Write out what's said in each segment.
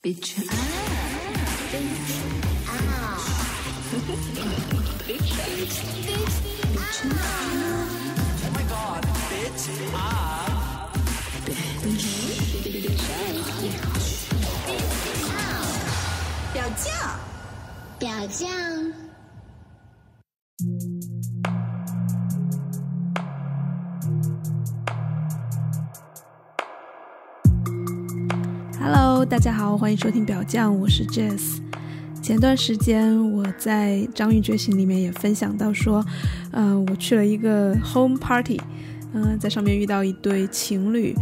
Bitch up. Oh my god, bitch up. Bitch up. 表酱，表酱。Hello， 大家好，欢迎收听表酱，我是 Jess。前段时间我在章鱼觉醒里面也分享到说，我去了一个 home party，在上面遇到一对情侣，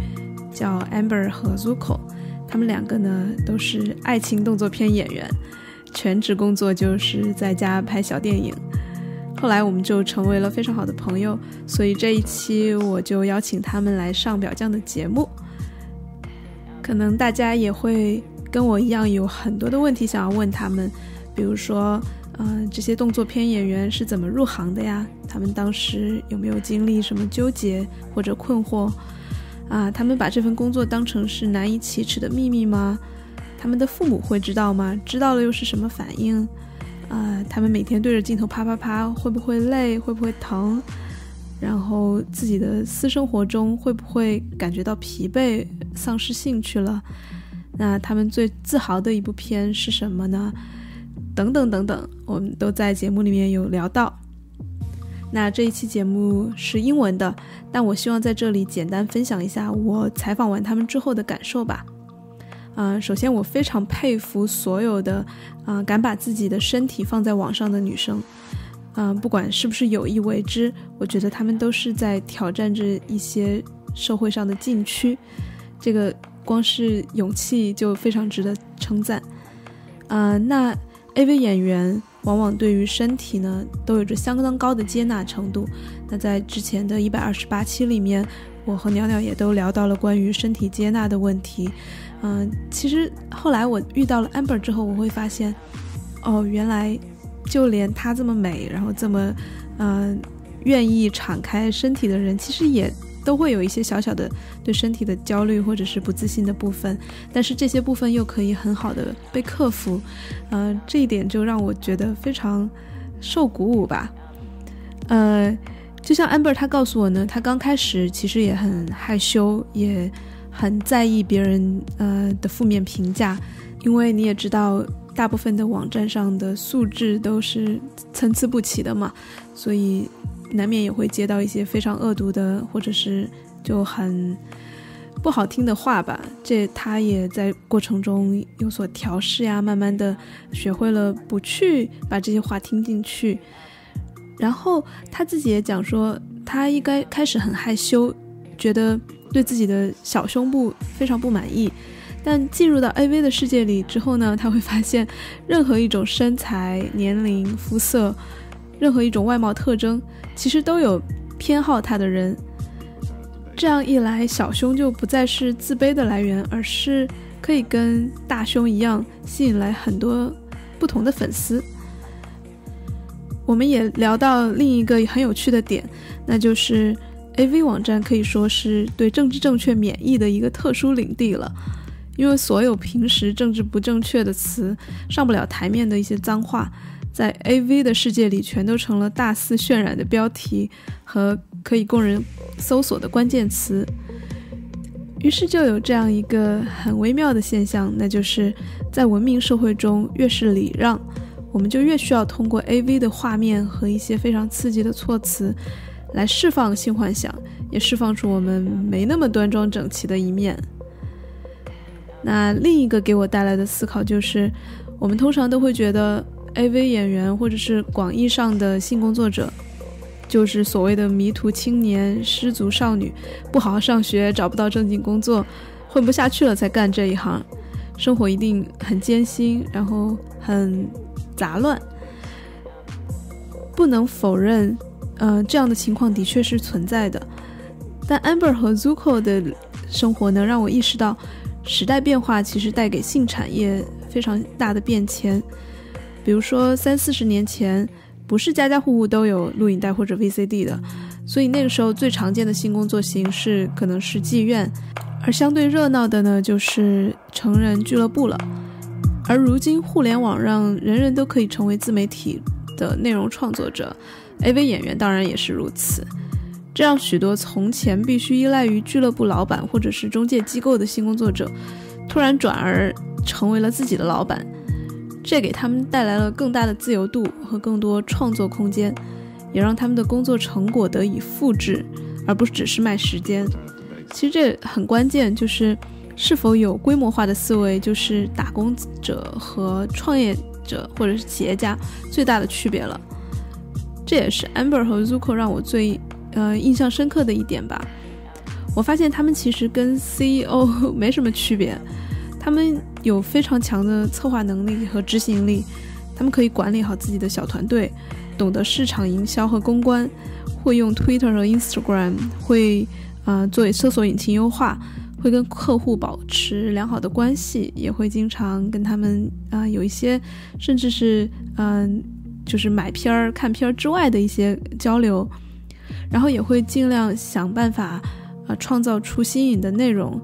叫 Amber 和 Zuko， 他们两个呢都是爱情动作片演员，全职工作就是在家拍小电影。后来我们就成为了非常好的朋友，所以这一期我就邀请他们来上表酱的节目。可能大家也会跟我一样有很多的问题想要问他们，比如说这些动作片演员是怎么入行的呀？他们当时有没有经历什么纠结或者困惑他们把这份工作当成是难以启齿的秘密吗？他们的父母会知道吗？知道了又是什么反应？他们每天对着镜头啪啪啪，会不会累？会不会疼？然后自己的私生活中会不会感觉到疲惫，丧失兴趣了？那他们最自豪的一部片是什么呢？等等等等，我们都在节目里面有聊到。那这一期节目是英文的，但我希望在这里简单分享一下我采访完他们之后的感受吧。首先我非常佩服所有的敢把自己的身体放在网上的女生。不管是不是有意为之，我觉得他们都是在挑战着一些社会上的禁区，这个光是勇气就非常值得称赞。那 AV 演员往往对于身体呢都有着相当高的接纳程度。那在之前的128期里面，我和鸟鸟也都聊到了关于身体接纳的问题。其实后来我遇到了 Amber 之后，我会发现原来就连她这么美，然后这么愿意敞开身体的人，其实也都会有一些小小的对身体的焦虑或者是不自信的部分，但是这些部分又可以很好的被克服。这一点就让我觉得非常受鼓舞吧。就像 Amber 她告诉我呢，她刚开始其实也很害羞，也很在意别人的负面评价，因为你也知道大部分的网站上的素质都是参差不齐的嘛，所以难免也会接到一些非常恶毒的或者是就很不好听的话吧。这他也在过程中有所调试呀，慢慢的学会了不去把这些话听进去。然后他自己也讲说，他应该开始很害羞，觉得对自己的小胸部非常不满意，但进入到 AV 的世界里之后呢，他会发现任何一种身材、年龄、肤色，任何一种外貌特征，其实都有偏好他的人。这样一来，小胸就不再是自卑的来源，而是可以跟大胸一样吸引来很多不同的粉丝。我们也聊到另一个很有趣的点，那就是 AV 网站可以说是对政治正确免疫的一个特殊领地了。因为所有平时政治不正确的词，上不了台面的一些脏话，在 AV 的世界里全都成了大肆渲染的标题和可以供人搜索的关键词。于是就有这样一个很微妙的现象，那就是在文明社会中，越是礼让，我们就越需要通过 AV 的画面和一些非常刺激的措辞来释放性幻想，也释放出我们没那么端庄整齐的一面。那另一个给我带来的思考就是，我们通常都会觉得 AV 演员或者是广义上的性工作者，就是所谓的迷途青年、失足少女，不好好上学，找不到正经工作，混不下去了才干这一行，生活一定很艰辛，然后很杂乱。不能否认这样的情况的确是存在的，但 Amber 和 Zuko 的生活呢，让我意识到时代变化其实带给性产业非常大的变迁。比如说30-40年前，不是家家户户都有录影带或者 VCD 的，所以那个时候最常见的性工作形式可能是妓院，而相对热闹的呢就是成人俱乐部了。而如今互联网让人人都可以成为自媒体的内容创作者， AV 演员当然也是如此。这让许多从前必须依赖于俱乐部老板或者是中介机构的性工作者突然转而成为了自己的老板，这给他们带来了更大的自由度和更多创作空间，也让他们的工作成果得以复制，而不只是卖时间。其实这很关键，就是是否有规模化的思维，就是打工者和创业者或者是企业家最大的区别了。这也是 Amber 和 Zuko 让我最印象深刻的一点吧。我发现他们其实跟 CEO 没什么区别，他们有非常强的策划能力和执行力，他们可以管理好自己的小团队，懂得市场营销和公关，会用 Twitter 和 Instagram， 会做搜索引擎优化，会跟客户保持良好的关系，也会经常跟他们有一些甚至是就是买片儿看片儿之外的一些交流，然后也会尽量想办法创造出新颖的内容，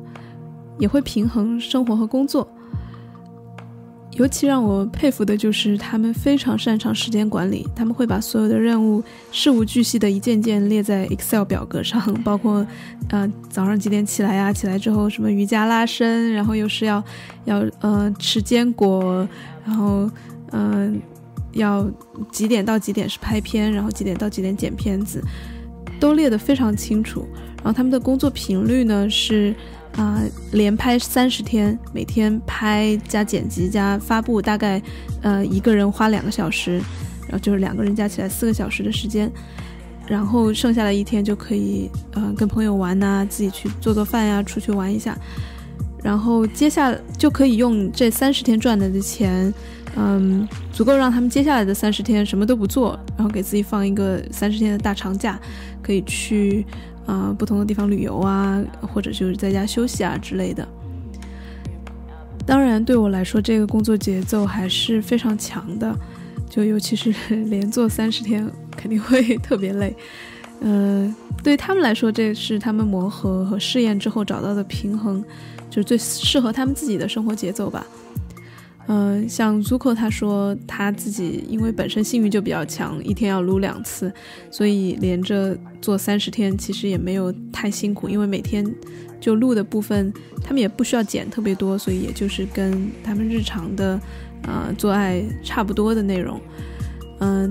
也会平衡生活和工作。尤其让我佩服的就是他们非常擅长时间管理，他们会把所有的任务事无巨细的一件件列在 Excel 表格上，包括早上几点起来啊，起来之后什么瑜伽拉伸，然后又是要吃坚果，然后要几点到几点是拍片，然后几点到几点剪片子，都列得非常清楚。然后他们的工作频率呢是连拍30天，每天拍加剪辑加发布，大概一个人花2个小时，然后就是2个人加起来4个小时的时间，然后剩下的一天就可以跟朋友玩啊，自己去做做饭呀，出去玩一下，然后接下来就可以用这30天赚来的钱足够让他们接下来的30天什么都不做，然后给自己放一个30天的大长假，可以去不同的地方旅游啊，或者就是在家休息啊之类的。当然对我来说这个工作节奏还是非常强的，就尤其是连做30天肯定会特别累。对他们来说这是他们磨合和试验之后找到的平衡，就是最适合他们自己的生活节奏吧。像 Zuko 他说他自己因为本身性欲就比较强，一天要撸2次，所以连着做30天其实也没有太辛苦，因为每天就录的部分他们也不需要剪特别多，所以也就是跟他们日常的做爱差不多的内容。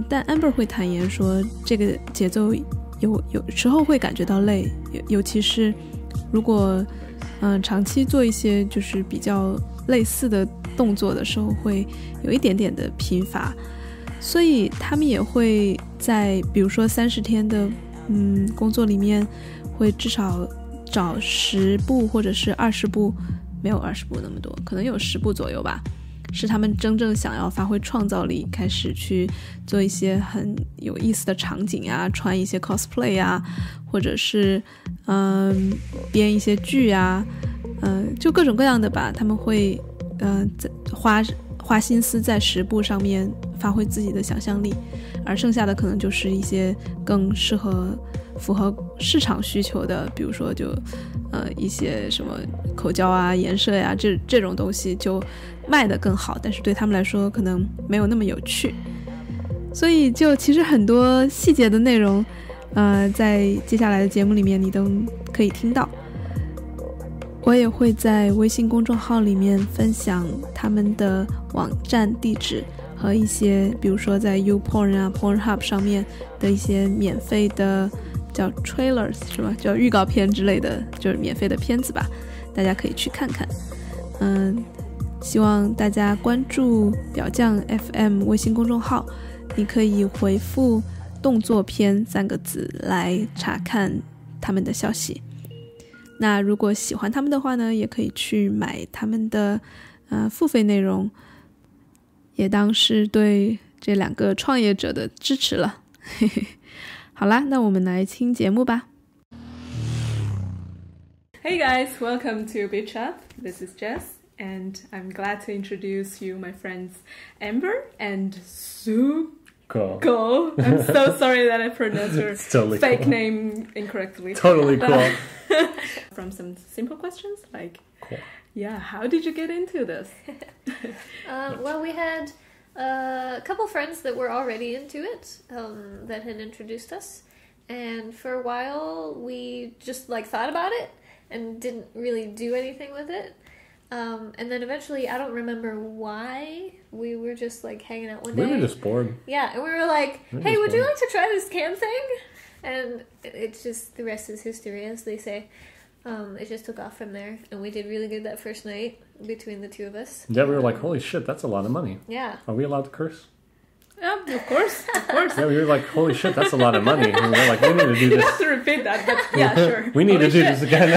但 Amber 会坦言说这个节奏有时候会感觉到累，尤其是如果长期做一些就是比较类似的动作的时候会有一点点的贫乏，所以他们也会在比如说30天的工作里面会至少找10部或者是20部，没有20部那么多，可能有10部左右吧，是他们真正想要发挥创造力，开始去做一些很有意思的场景啊，穿一些 cosplay 啊，或者是编一些剧啊，就各种各样的吧，他们会花心思在10部上面发挥自己的想象力，而剩下的可能就是一些更适合符合市场需求的，比如说就一些什么口交啊颜射呀这种东西就卖得更好，但是对他们来说可能没有那么有趣，所以就其实很多细节的内容在接下来的节目里面你都可以听到。我也会在微信公众号里面分享他们的网站地址和一些比如说在 YouPorn 啊 Pornhub 上面的一些免费的叫 trailers 是吧，叫预告片之类的，就是免费的片子吧，大家可以去看看。希望大家关注表酱 FM 微信公众号，你可以回复动作片3个字来查看他们的消息。那如果喜欢他们的话呢，也可以去买他们的付费内容，也当是对这2个创业者的支持了。好啦，那我们来听节目吧。Hey guys, welcome to Bitch Up. This is Jess, and I'm glad to introduce you my friends Amber and Zuko. I'm so sorry that I pronounced your totally fake cool. name incorrectly. Totally cool. From some simple questions like, Yeah, how did you get into this? Well, we had a couple friends that were already into it that had introduced us. And for a while, we just like thought about it and didn't really do anything with it. And then eventually, I don't remember why, we were just like hanging out one day. We were just bored. Yeah, and we were like, hey, would you like to try this cam thing? And it's just, the rest is history, as they say. It just took off from there, and we did really good that first night between the two of us. Yeah, we were like, holy shit, that's a lot of money. Yeah. Are we allowed to curse? Yeah, of course, of course. Yeah, we were like, holy shit, that's a lot of money. And we were like, we need to do You this. have to repeat that, but yeah, sure. We need Holy to do shit. this again.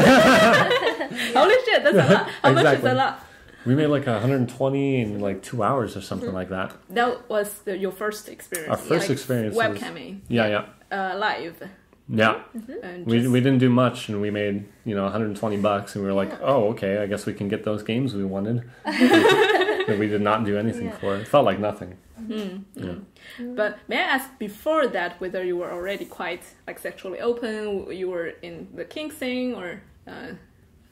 Holy shit, that's a lot. How much is Exactly. a lot? We made like 120 in like 2 hours or something like that. That was your first experience. Our first like experience was- webcamming. Yeah. Live. Yeah. And We just- didn't do much, and we made, $120, and we were like, oh, okay, I guess we can get those games we wanted. But we did not do anything for it. It felt like nothing. Yeah. But may I ask before that whether you were already quite like sexually open, you were in the kink thing or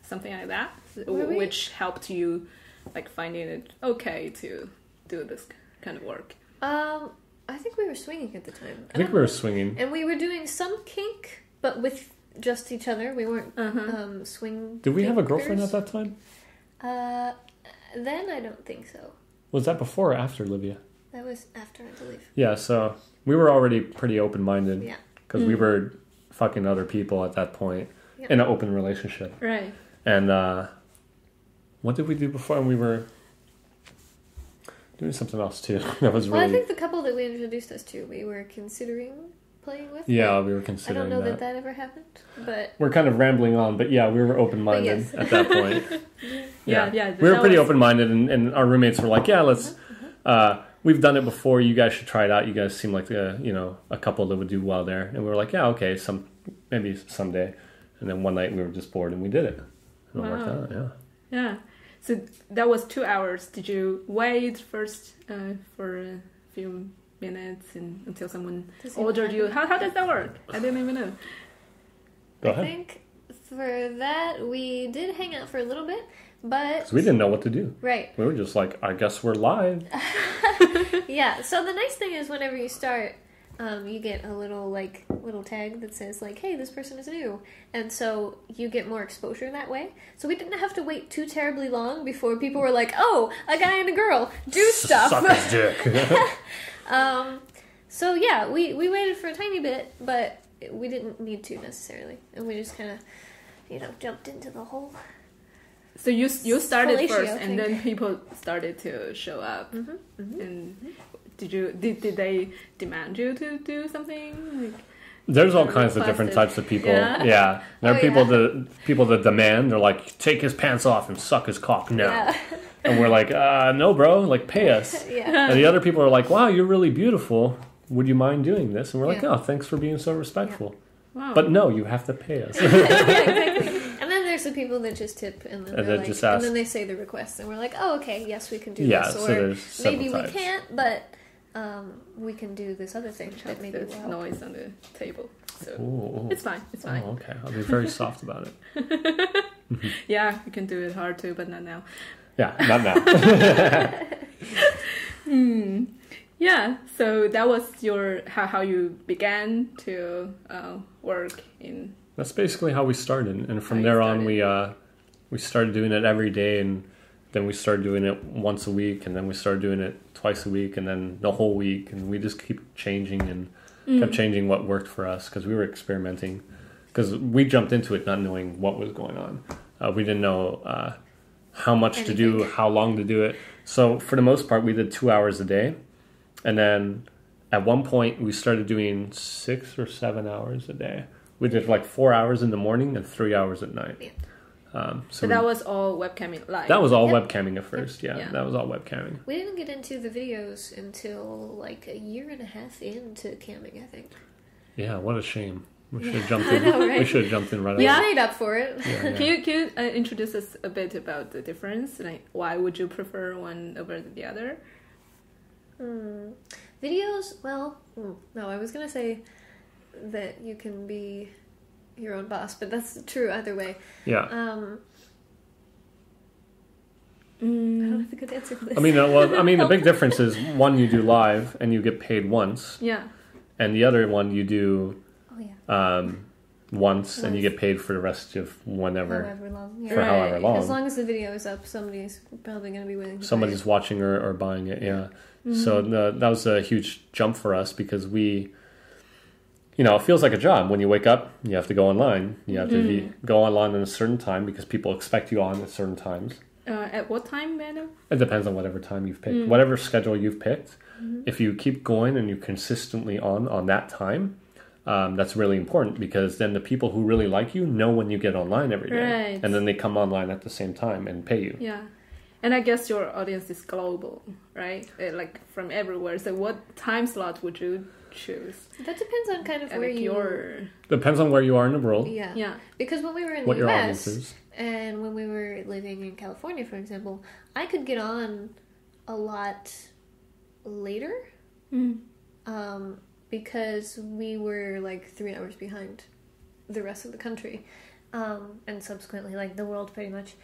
something like that, Were we? which helped you like finding it okay to do this kind of work? I think we were swinging at the time. I think we were swinging. And we were doing some kink, but with just each other. We weren't swing. Did we have a girlfriend kinkers. at that time? Then I don't think so. Was that before or after Livia? That was after, I believe. Yeah, so we were already pretty open-minded. Yeah. Because we were fucking other people at that point Yeah. in an open relationship. Right. And what did we do before? And we were doing something else too. That was Well, really... I think the couple that we introduced us to, we were considering playing with. Yeah, but we were I considering don't know that. that ever happened, but We're kind of rambling on, but yeah, we were open-minded But yes. at that point. Yeah. We were that pretty was- open-minded, and our roommates were like, yeah, let's... we've done it before. You guys should try it out. You guys seem like a couple that would do well there. And we were like, yeah, okay, maybe someday. And then one night we were just bored and we did it. And it worked Wow. out, yeah. Yeah. So that was 2 hours. Did you wait first for a few minutes until someone To see what ordered you? happened. How does that work? I didn't even know. Go I ahead. think for that we did hang out for a little bit, but 'Cause we didn't know what to do. right. We were just like, I guess we're live. Yeah, so the nice thing is whenever you start, you get a little tag that says like, hey, this person is new. And so you get more exposure that way. So we didn't have to wait too terribly long before people were like, oh, a guy and a girl, do stuff. Suck his dick. So yeah, we waited for a tiny bit, but we didn't need to necessarily. And we just kind of, jumped into the whole... So you started Fellatio first, thing. and then people started to show up. And did they demand you to do something? Like, There's all kinds of requested. different types of people. Yeah? Yeah. There are Oh, people that demand. They're like, take his pants off and suck his cock now. Yeah. And we're like, no, bro. Like, pay us. Yeah. And the other people are like, wow, you're really beautiful. Would you mind doing this? And we're like, Yeah. oh, thanks for being so respectful. wow. But no, you have to pay us. Yeah, exactly. And then there's the people that just tip, and then And they're then just ask. and then they say the request, and we're like, oh, okay, yes, we can do Yeah, this, so or there's several maybe types. we can't, but we can do this other thing that maybe will There's help. noise on the table. So Ooh. it's fine. It's fine. Oh, okay. I'll be very soft about it. Yeah, you can do it hard too, but not now. Yeah, not now. Yeah, so that was your how you began to work in. That's basically how we started. And from How you there on, started. we started doing it every day, and then we started doing it once a week, and then we started doing it twice a week, and then the whole week, and we just keep changing and kept changing what worked for us because we were experimenting. Because we jumped into it not knowing what was going on. We didn't know how much to do, how long to do it. So for the most part, we did 2 hours a day. And then at one point, we started doing 6 or 7 hours a day. We did like 4 hours in the morning and 3 hours at night. Yeah. So that was all webcamming live. That was all Yep. webcamming at first, yeah. Yeah. That was all webcamming. We didn't get into the videos until like a year and a half into camming, I think. Yeah, what a shame. We should have jumped I in. know, right? We should have jumped in right We away. made up for it. Yeah. Can you introduce us a bit about the difference? Like, why would you prefer one over the other? Videos, well, no, I was gonna say that you can be your own boss, but that's true either way. Yeah. I don't have a good answer for this. The big difference is one you do live and you get paid once, Yeah. and the other one you do Oh, once and you get paid for the rest of whenever. however long. For however long. As long as the video is up, somebody's probably going to be willing to Somebody's buy watching or buying it, yeah. So that was a huge jump for us because we, it feels like a job. When you wake up, you have to go online. You have to go online at a certain time because people expect you on at certain times. At what time, madam? It depends on whatever time you've picked. Whatever schedule you've picked, if you keep going and you're consistently on that time, that's really important because then the people who really like you know when you get online every day. Right. And then they come online at the same time and pay you. Yeah. And I guess your audience is global, right? Like from everywhere. So what time slot would you choose? it. That depends on kind of where you... Depends on where you are in the world. Yeah. Yeah. Because when we were in What the your audience US is. and when we were living in California, for example, I could get on a lot later because we were like 3 hours behind the rest of the country and subsequently like the world pretty much.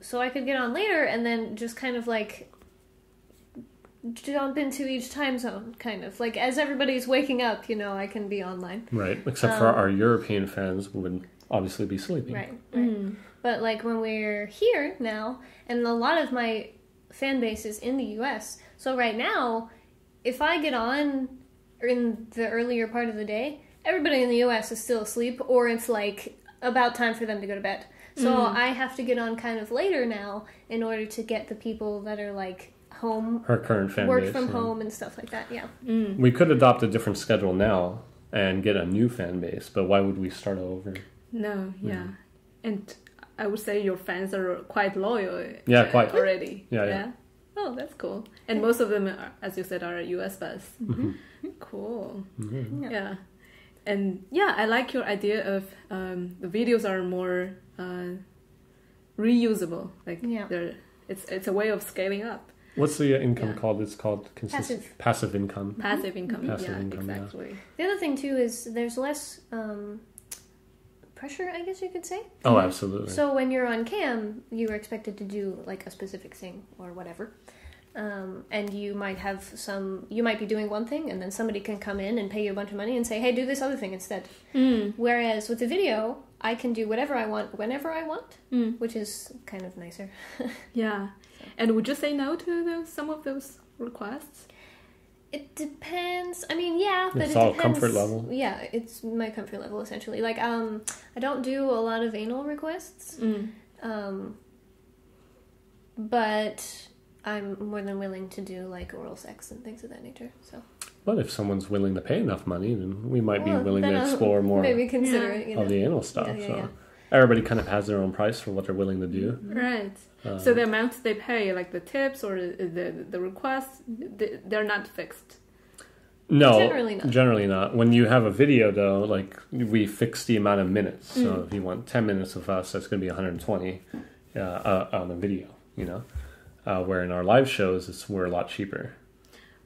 So I could get on later and then just kind of like jump into each time zone, kind of like as everybody's waking up, I can be online. Right, except for our European fans who would obviously be sleeping. Right. But like when we're here now, and a lot of my fan base is in the US, so right now, if I get on in the earlier part of the day, everybody in the US is still asleep, or it's like about time for them to go to bed. So I have to get on kind of later now in order to get the people that are like home, Her current fan work base. from home and stuff like that. Yeah. We could adopt a different schedule now and get a new fan base, but why would we start over? No, yeah. And I would say your fans are quite loyal. Yeah, quite. Already. Yeah. Oh, that's cool. And most of them, are, as you said, are US based. Cool. Yeah. And yeah, I like your idea of the videos are more reusable. Like it's a way of scaling up. What's the income called? It's called passive income. Passive income. Passive income, exactly. The other thing too is there's less pressure, I guess you could say. Oh, absolutely. So when you're on cam, you are expected to do like a specific thing or whatever. And you might be doing one thing and then somebody can come in and pay you a bunch of money and say, hey, do this other thing instead. Whereas with the video, I can do whatever I want, whenever I want, which is kind of nicer. Yeah. And would you say no to some of those requests? It depends. I mean, yeah, but it's it all depends. comfort level. Yeah, it's my comfort level essentially. Like, I don't do a lot of anal requests, but I'm more than willing to do like oral sex and things of that nature. So. But if someone's willing to pay enough money, then we might be willing to explore more maybe consider it. of the anal stuff. Yeah. Everybody kind of has their own price for what they're willing to do. Right. So the amounts they pay, like the tips or the requests, they're not fixed. No, generally not. When you have a video, though, like we fix the amount of minutes. So if you want 10 minutes of us, that's going to be 120 on a video. Where in our live shows, we're a lot cheaper.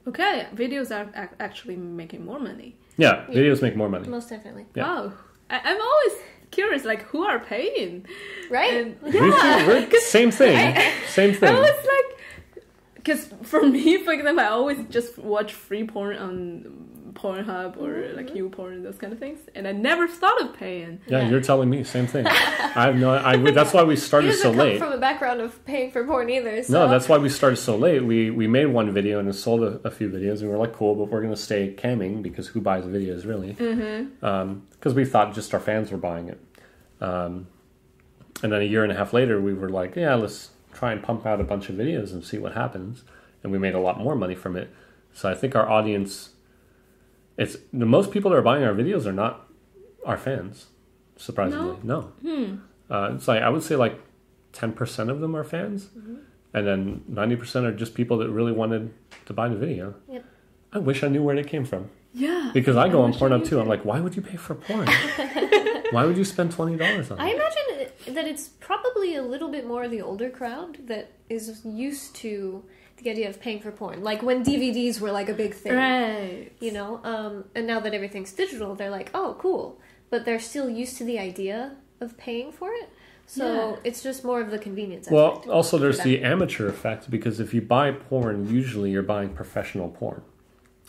Okay, videos are actually making more money. Yeah, videos make more money. Most definitely. Yeah. Wow, I'm always curious, like who are paying, right? And, We're same thing. Same thing. I was like, because for me, for example, I always just watch free porn on Pornhub or like YouPorn, those kind of things, and I never thought of paying. Yeah, you're telling me same thing. That's why we started so late. He doesn't come from a background of paying for porn either. So. No, that's why we started so late. We made one video and it sold a few videos, and we were like, cool, but we're going to stay camming because who buys videos really? Because we thought just our fans were buying it. And then a year and a half later, we were like, yeah, let's try and pump out a bunch of videos and see what happens. And we made a lot more money from it. So I think our audience... the most people that are buying our videos are not our fans, surprisingly. No. It's like I would say like 10% of them are fans, and then 90% are just people that really wanted to buy the video. Yep. I wish I knew where they came from. Yeah. Because I go on Pornhub too. I'm like, why would you pay for porn? Why would you spend $20 on it? I imagine that it's probably a little bit more the older crowd that is used to the idea of paying for porn, like when DVDs were like a big thing, right? And now that everything's digital, they're like, oh, cool, but they're still used to the idea of paying for it. So it's just more of the convenience Well, aspect also there's for the them. amateur effect, because if you buy porn, usually you're buying professional porn.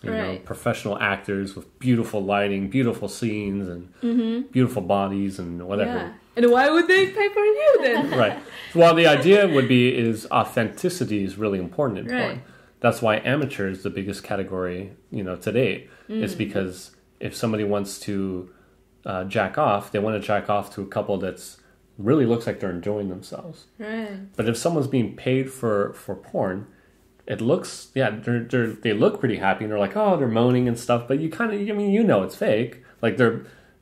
You know, Right. professional actors with beautiful lighting, beautiful scenes, and beautiful bodies, and whatever. Yeah. And why would they pay for you then? Right. Well, the idea would be is authenticity is really important in porn. Right. That's why amateur is the biggest category, to date. It's because if somebody wants to jack off, they want to jack off to a couple that's really looks like they're enjoying themselves. Right. But if someone's being paid for porn, it looks, they look pretty happy, and they're like, oh, they're moaning and stuff, but you kind of, it's fake. Like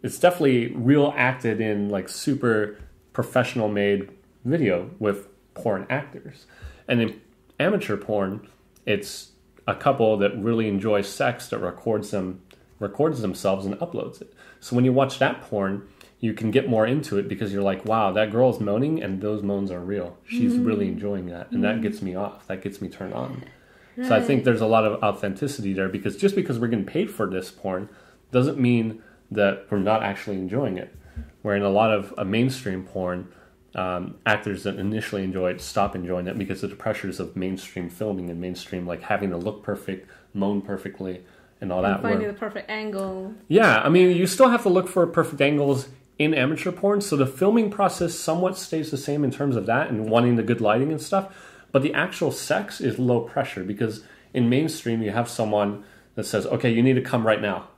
it's definitely real acted in like super professional made video with porn actors. And in amateur porn, it's a couple that really enjoys sex that records themselves and uploads it. So when you watch that porn, you can get more into it because you're like, wow, that girl's moaning and those moans are real. She's really enjoying that. And that gets me off. That gets me turned on. Right. So I think there's a lot of authenticity there, because just because we're getting paid for this porn doesn't mean that we're not actually enjoying it. Where in a lot of mainstream porn, actors that initially enjoy it stop enjoying it because of the pressures of mainstream filming and mainstream, like having to look perfect, moan perfectly, and all that. Finding the perfect angle. Yeah, I mean, you still have to look for perfect angles in amateur porn, so the filming process somewhat stays the same in terms of that and wanting the good lighting and stuff, but the actual sex is low pressure, because in mainstream you have someone that says, okay, you need to come right now.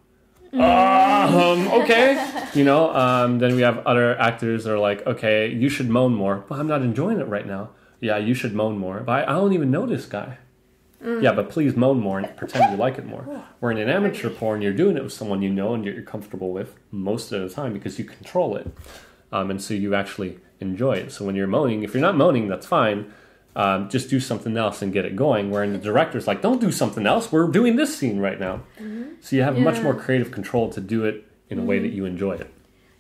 Okay. Then we have other actors that are like, okay, you should moan more, but I'm not enjoying it right now. Yeah, you should moan more, but I don't even know this guy. Yeah, but please moan more and pretend you like it more. Where in an amateur porn, you're doing it with someone you know and you're comfortable with most of the time because you control it. And so you actually enjoy it. So when you're moaning, if you're not moaning, that's fine. Just do something else and get it going. Where in the director's like, don't do something else. We're doing this scene right now. So you have much more creative control to do it in a way that you enjoy it.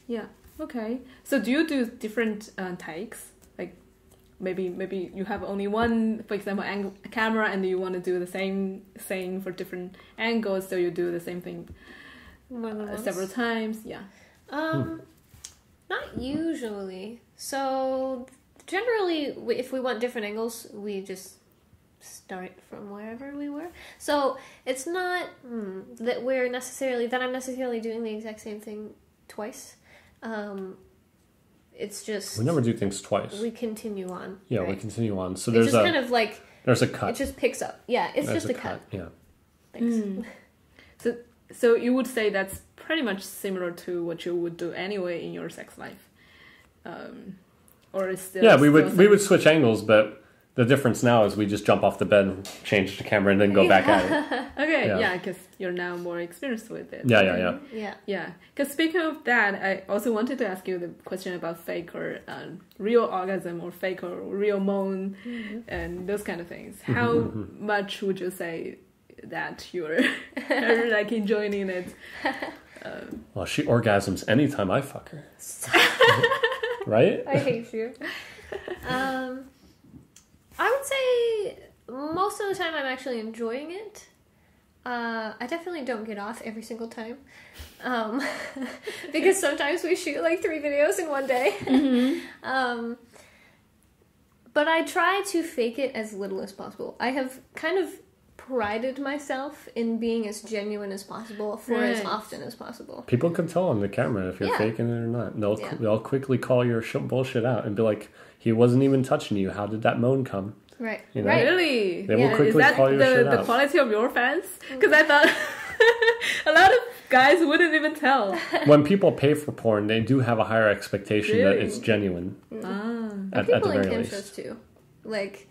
Yeah. Okay. So do you do different takes? Maybe you have only one, for example, camera, and you want to do the same thing for different angles, so you do the same thing several times. Yeah. Not usually. So generally, if we want different angles, we just start from wherever we were. So it's not that I'm necessarily doing the exact same thing twice. It's just we never do things twice. We continue on. Yeah, right? we continue on. So it's just kind of like there's a cut. It just picks up. Yeah, it's there's just a cut. Yeah. Thanks. So you would say that's pretty much similar to what you would do anyway in your sex life, or is still we would switch angles, but the difference now is we just jump off the bed, change the camera, and then go back at it. Okay, because you're now more experienced with it. Yeah. Because speaking of that, I also wanted to ask you the question about fake or real orgasm, or fake or real moan, and those kind of things. How much would you say that you're like enjoying it? Well, she orgasms anytime I fuck her. Right? I hate you. I would say most of the time I'm actually enjoying it. I definitely don't get off every single time. Because sometimes we shoot like 3 videos in one day. But I try to fake it as little as possible. I have kind of prided myself in being as genuine as possible for as often as possible. People can tell on the camera if you're faking it or not. They'll quickly call your bullshit out and be like, he wasn't even touching you. How did that moan come? Right. Right. Really? They will quickly call your shit out. Is that the quality of your fans? Because I thought a lot of guys wouldn't even tell. When people pay for porn, they do have a higher expectation that it's genuine. At people the very in cam least. shows too. Like,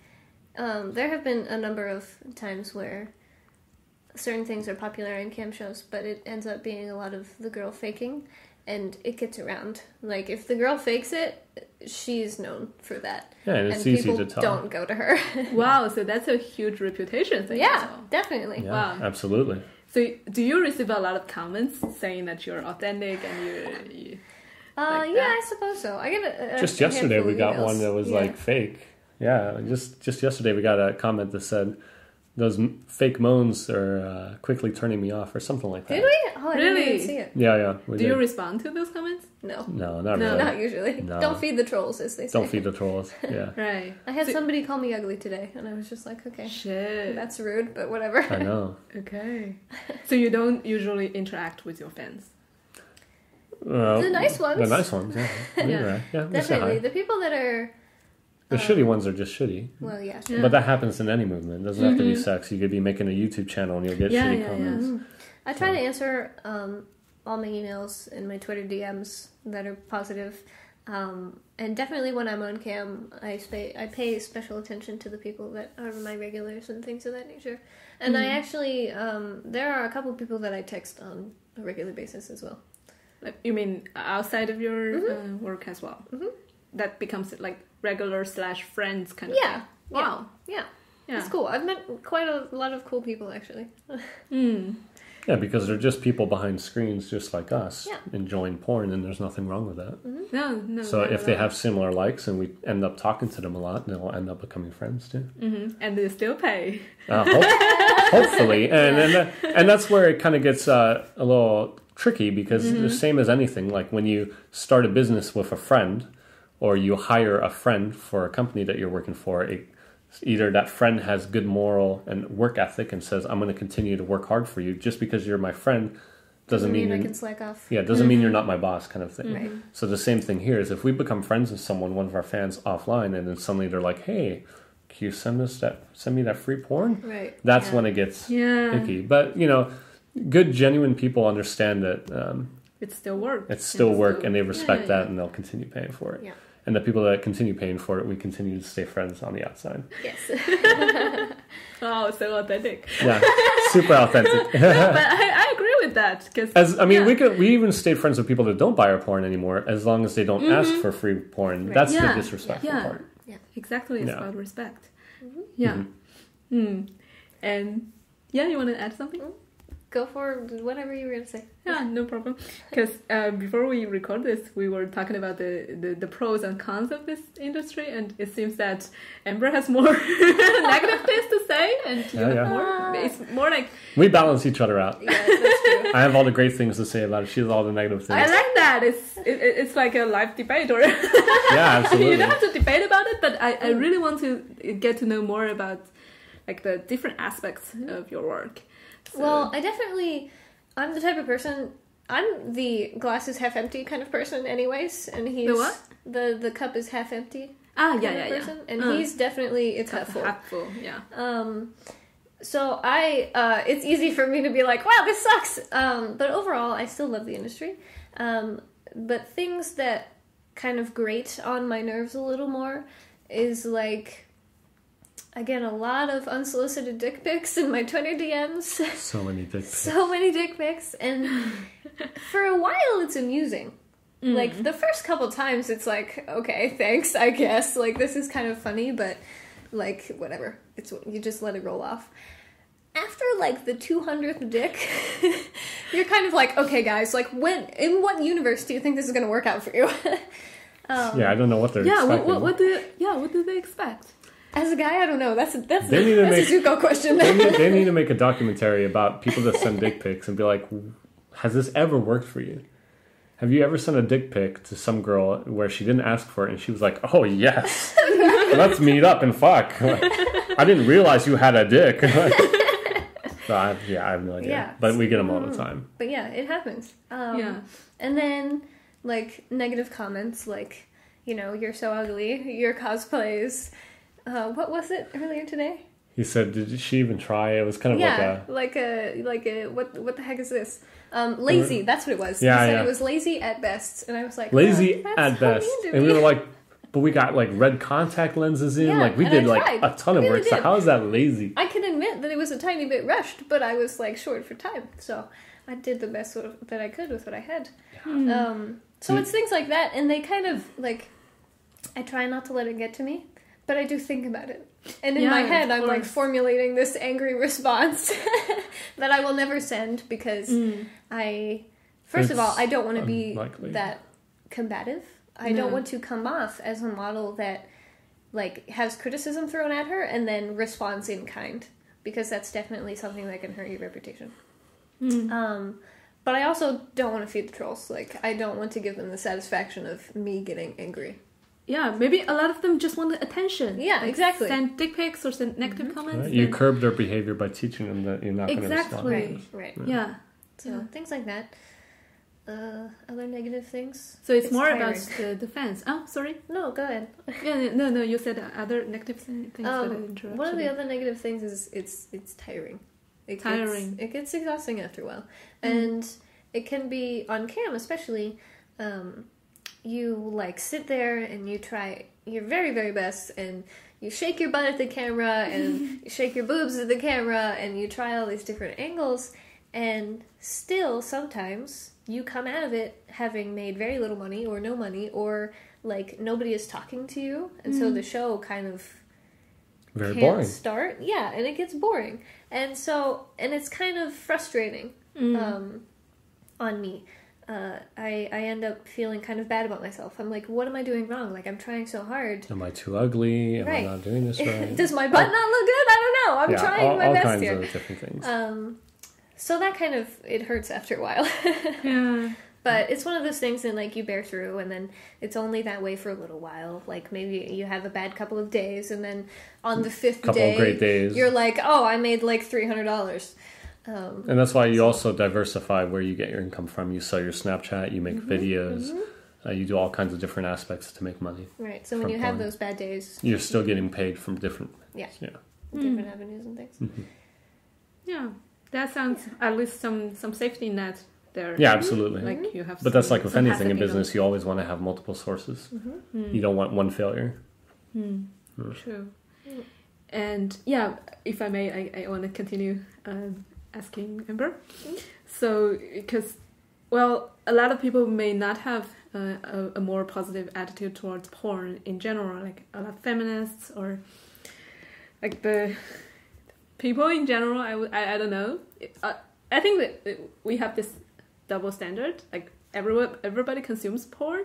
there have been a number of times where certain things are popular in cam shows, but it ends up being a lot of the girl faking, and it gets around. Like, if the girl fakes it, she's known for that. Yeah, and it's easy to tell. Don't go to her. Wow, so that's a huge reputation thing. Yeah, definitely. Yeah, wow, absolutely. So, do you receive a lot of comments saying that you're authentic and you like yeah, I suppose so. I get just yesterday we got one that was like fake. Yeah, just yesterday we got a comment that said, those fake moans are quickly turning me off or something like that. Did we? Oh, I didn't Really? even see it. Yeah, we Do did. you respond to those comments? No. No, not No. really. Not usually. No. Don't feed the trolls, as they say. Don't feed the trolls. Yeah, Right. I had somebody call me ugly today, and I was just like, okay, Shit. that's rude, but whatever. I know. Okay. So you don't usually interact with your fans? Well, The nice ones. The nice ones, yeah. Yeah. Yeah, we say Definitely. hi. The people that are, The shitty ones are just shitty. well, yeah. Yeah. But that happens in any movement. It doesn't have to be sex. You could be making a YouTube channel and you'll get Yeah, shitty yeah, comments. I try to answer all my emails and my Twitter DMs that are positive. And definitely when I'm on cam, I pay special attention to the people that are my regulars and things of that nature. And I actually, there are a couple people that I text on a regular basis as well. Like, you mean outside of your work as well? Mm-hmm. That becomes like regular / friends kind of Yeah. thing. Wow. Yeah. Yeah. It's cool. I've met quite a lot of cool people, actually. Yeah, because they're just people behind screens just like us Yeah. enjoying porn, and there's nothing wrong with that. No. So not if at they all. have similar likes and we end up talking to them a lot, they'll end up becoming friends too. And they still pay. Hopefully, and that's where it kind of gets a little tricky because the same as anything, like when you start a business with a friend or you hire a friend for a company that you're working for, either that friend has good moral and work ethic and says, I'm going to continue to work hard for you just because you're my friend doesn't mean I you're, can slack off. yeah, doesn't mean you're not my boss kind of thing. Right. So the same thing here is if we become friends with someone, one of our fans offline, and then suddenly they're like, hey, can you send me that free porn? Right. That's Yeah. when it gets Yeah. icky. But, good, genuine people understand that It's still work. it's still work and they respect yeah, that yeah. and they'll continue paying for it. Yeah. And the people that continue paying for it, we continue to stay friends on the outside. Yes. Oh, so authentic. Yeah, super authentic. But I agree with that because We even stay friends with people that don't buy our porn anymore as long as they don't ask for free porn. Right. That's Yeah. the disrespectful Yeah. part. exactly it's Yeah. about respect. Yeah. And yeah, you want to add something? Go for whatever you were going to say. Yeah, no problem. Because before we record this, we were talking about the pros and cons of this industry, and it seems that Amber has more negative things to say, and you Yeah, have yeah. more. It's more like We balance each other out. Yeah, that's true. I have all the great things to say about it. She has all the negative things. I like that. It's like a live debate, or Yeah, absolutely. you don't have to debate about it, but I really want to get to know more about like the different aspects of your work. So, Well, I'm the type of person, I'm the glass is half empty kind of person anyways, and he's... The what? The cup is half empty yeah, kind yeah, of yeah. person, and he's definitely, it's half full. Half full, yeah. So it's easy for me to be like, wow, this sucks. But overall, I still love the industry. But things that kind of grate on my nerves a little more is like, I get a lot of unsolicited dick pics in my Twitter DMs. So many dick pics. So many dick pics. And for a while, it's amusing. Like, the first couple times, it's like, okay, thanks, I guess. Like, this is kind of funny, but, like, whatever. You just let it roll off. After, like, the 200th dick, you're kind of like, okay, guys, like, in what universe do you think this is going to work out for you? Yeah, I don't know what they're Yeah, expecting. what do they expect? As a guy, I don't know. That's They need to a Zuko question. they need to make a documentary about people that send dick pics and be like, has this ever worked for you? Have you ever sent a dick pic to some girl where she didn't ask for it and she was like, oh, yes, let's meet up and fuck. I didn't realize you had a dick. So I have no idea. Yeah. But we get them all the time. But yeah, it happens. Yeah. And then, like, negative comments like, you're so ugly, your cosplays. What was it earlier today? He said, did she even try? It was kind of like a what the heck is this? Lazy, that's what it was. Yeah, he said yeah. it was lazy at best. And I was like, lazy oh, at that's so best. mean to And we me. were like, but we got like red contact lenses in. Yeah, like we and did I like tried. a ton of I really work. So did. how is that lazy? I can admit that it was a tiny bit rushed, but I was like short for time, so I did the best that I could with what I had. So it's things like that, and they kind of like, I try not to let it get to me, but I do think about it, and in my Yeah, head of I'm like course. formulating this angry response that I will never send because I, first of all, I don't want to be unlikely. that combative. I don't want to come off as a model that like has criticism thrown at her and then responds in kind. because that's definitely something that can hurt your reputation. But I also don't want to feed the trolls. Like, I don't want to give them the satisfaction of me getting angry. Yeah, maybe a lot of them just want attention. Yeah, like exactly. Send dick pics or send negative comments. Right? You curb their behavior by teaching them that you're not going to respond. Right. Yeah. So things like that. Other negative things. So it's more tiring. about the defense. Oh, sorry. No, go ahead. No. You said other negative things that I interrupted. One of the other negative things is it's tiring. It gets exhausting after a while, and it can be on cam, especially. You like sit there and you try your very, very best, and you shake your butt at the camera, and you shake your boobs at the camera, and you try all these different angles, and still sometimes you come out of it having made very little money or no money, or like nobody is talking to you, and so the show kind of Very can't boring. start. Yeah, and it gets boring, and it's kind of frustrating on me. I end up feeling kind of bad about myself. I'm like, what am I doing wrong? Like, I'm trying so hard. Am I too ugly? Am I Right. not doing this right? Does my butt not look good? I don't know. I'm trying my all best kinds here. of different things. So that kind of, it hurts after a while. Yeah. But it's one of those things that, like, you bear through, and then it's only that way for a little while. Like, maybe you have a bad couple of days, and then on the fifth Couple day, of great days. you're like, oh, I made like $300. And that's why you also diversify where you get your income from. You sell your Snapchat, you make videos, you do all kinds of different aspects to make money. Right, so when From you have porn. those bad days, You're still getting paid from different... Yeah. Yeah. different avenues and things. Yeah. That sounds at least some safety net there. Yeah, absolutely. Like you have. But that's like with some anything in passive business, you always want to have multiple sources. You don't want one failure. income. True. And yeah, if I may, I want to continue asking Amber. So, because, well, a lot of people may not have a more positive attitude towards porn in general, like a lot of feminists or like the people in general. I don't know. I think that we have this double standard. Like everybody consumes porn,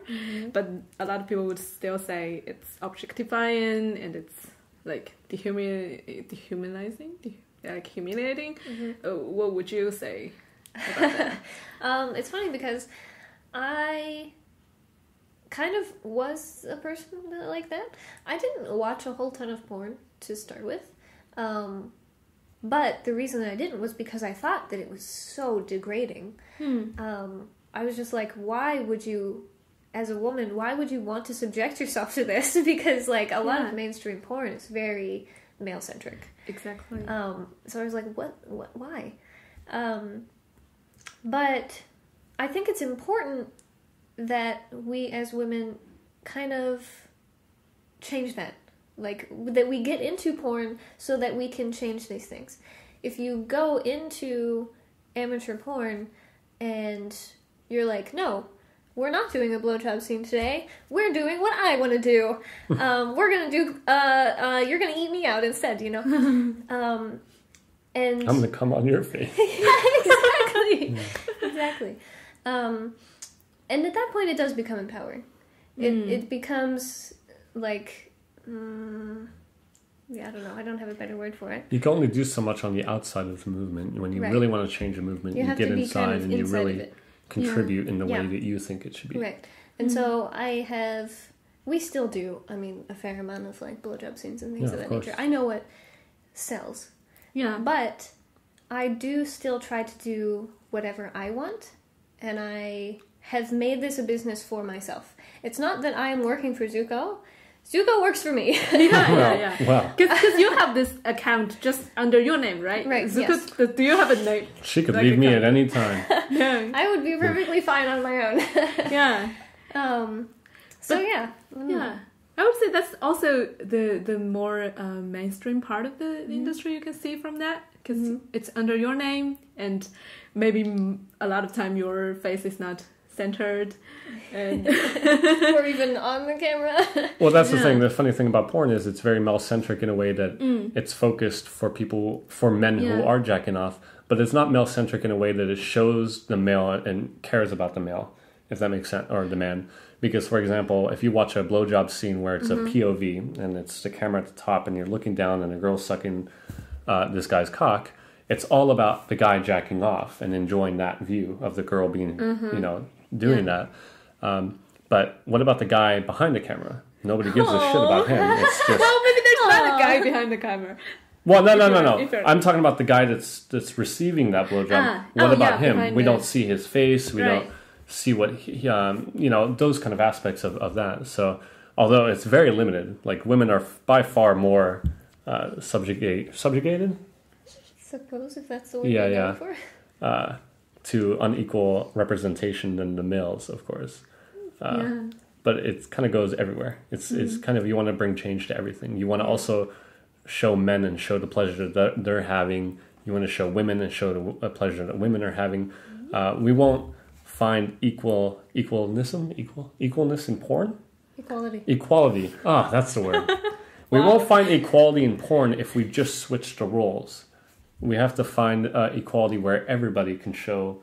but a lot of people would still say it's objectifying and it's like dehumanizing, like humiliating. What would you say about that? It's funny because I kind of was a person like that. I didn't watch a whole ton of porn to start with. But the reason that I didn't was because I thought that it was so degrading. I was just like, why would you, as a woman, why would you want to subject yourself to this? Because, like, a lot of mainstream porn is very male-centric. Exactly. So I was like, what, why? But I think it's important that we as women kind of change that. Like, that we get into porn so that we can change these things. If you go into amateur porn and you're like, no, we're not doing a blowjob scene today. We're doing what I want to do. We're going to do, you're going to eat me out instead, you know? And I'm going to come on your face. Yeah, exactly. And at that point, it does become empowering. It becomes like... yeah, I don't know. I don't have a better word for it. You can only do so much on the outside of the movement. When you really want to change a movement, you have get to be inside kind of and you inside of really it. contribute in the way that you think it should be. Right. And so we still do, I mean, a fair amount of like blowjob scenes and things of that nature. I know what sells. Yeah. But I do still try to do whatever I want, and I have made this a business for myself. It's not that I am working for Zuko. Zuko works for me. Yeah. Wow. Because you have this account just under your name, right? Right, Zuko, do you have a name? She could Like leave me account. at any time. Yeah. I would be perfectly fine on my own. Yeah. Yeah. Yeah. I would say that's also the more mainstream part of the industry you can see from that. Because it's under your name, and maybe a lot of time your face is not centered. And Or even on the camera. Well, that's the thing. The funny thing about porn is it's very male-centric in a way that it's focused for men who are jacking off, but it's not male-centric in a way that it shows the male and cares about the male, if that makes sense, or the man. Because, for example, if you watch a blowjob scene where it's a POV and it's the camera at the top and you're looking down and the girl's sucking this guy's cock. It's all about the guy jacking off and enjoying that view of the girl being, doing that. But what about the guy behind the camera? Nobody gives a shit about him. It's just... Well, maybe there's not a guy behind the camera. Well, no. I'm talking about the guy that's receiving that blowjob. What about him? We don't see his face. We don't see what he, those kind of aspects of that. So, although it's very limited, like women are by far more subjugated. Suppose if that's the word you're going for. To unequal representation than the males, of course. But it kind of goes everywhere. It's kind of, you want to bring change to everything. You want to also show men and show the pleasure that they're having. You want to show women and show the pleasure that women are having. We won't find equalness in porn. Equality. Ah, that's the word. We won't find equality in porn if we just switch the roles. We have to find equality where everybody can show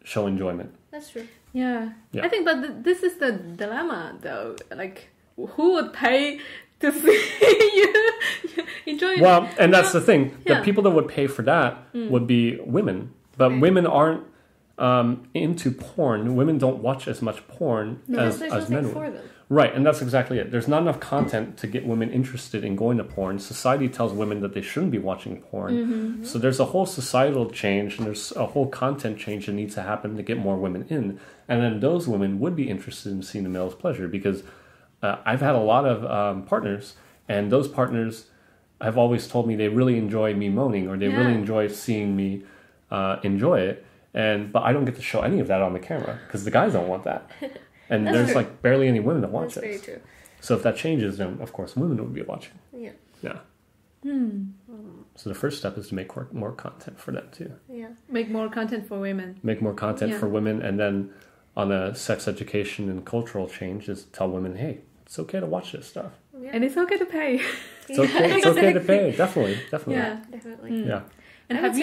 enjoyment. That's true. Yeah. I think, but this is the dilemma, though. Like, who would pay to see you enjoying? Well, and that's the thing. The people that would pay for that would be women, but women aren't into porn. Women don't watch as much porn as men for would. them. Right, and that's exactly it. There's not enough content to get women interested in going to porn. Society tells women that they shouldn't be watching porn. So there's a whole societal change and there's a whole content change that needs to happen to get more women in. And then those women would be interested in seeing the male's pleasure because I've had a lot of partners, and those partners have always told me they really enjoy me moaning or they really enjoy seeing me enjoy it. But I don't get to show any of that on the camera because the guys don't want that. And there's like barely any women that watch it. That's very true. So if that changes, then of course women would be watching. Yeah. So the first step is to make more content for them too. Yeah. Make more content for women. Make more content for women, and then on a sex education and cultural change, is tell women, hey, it's okay to watch this stuff. Yeah. And it's okay to pay. It's okay. It's okay to pay. Definitely. Yeah, definitely. Yeah. And I would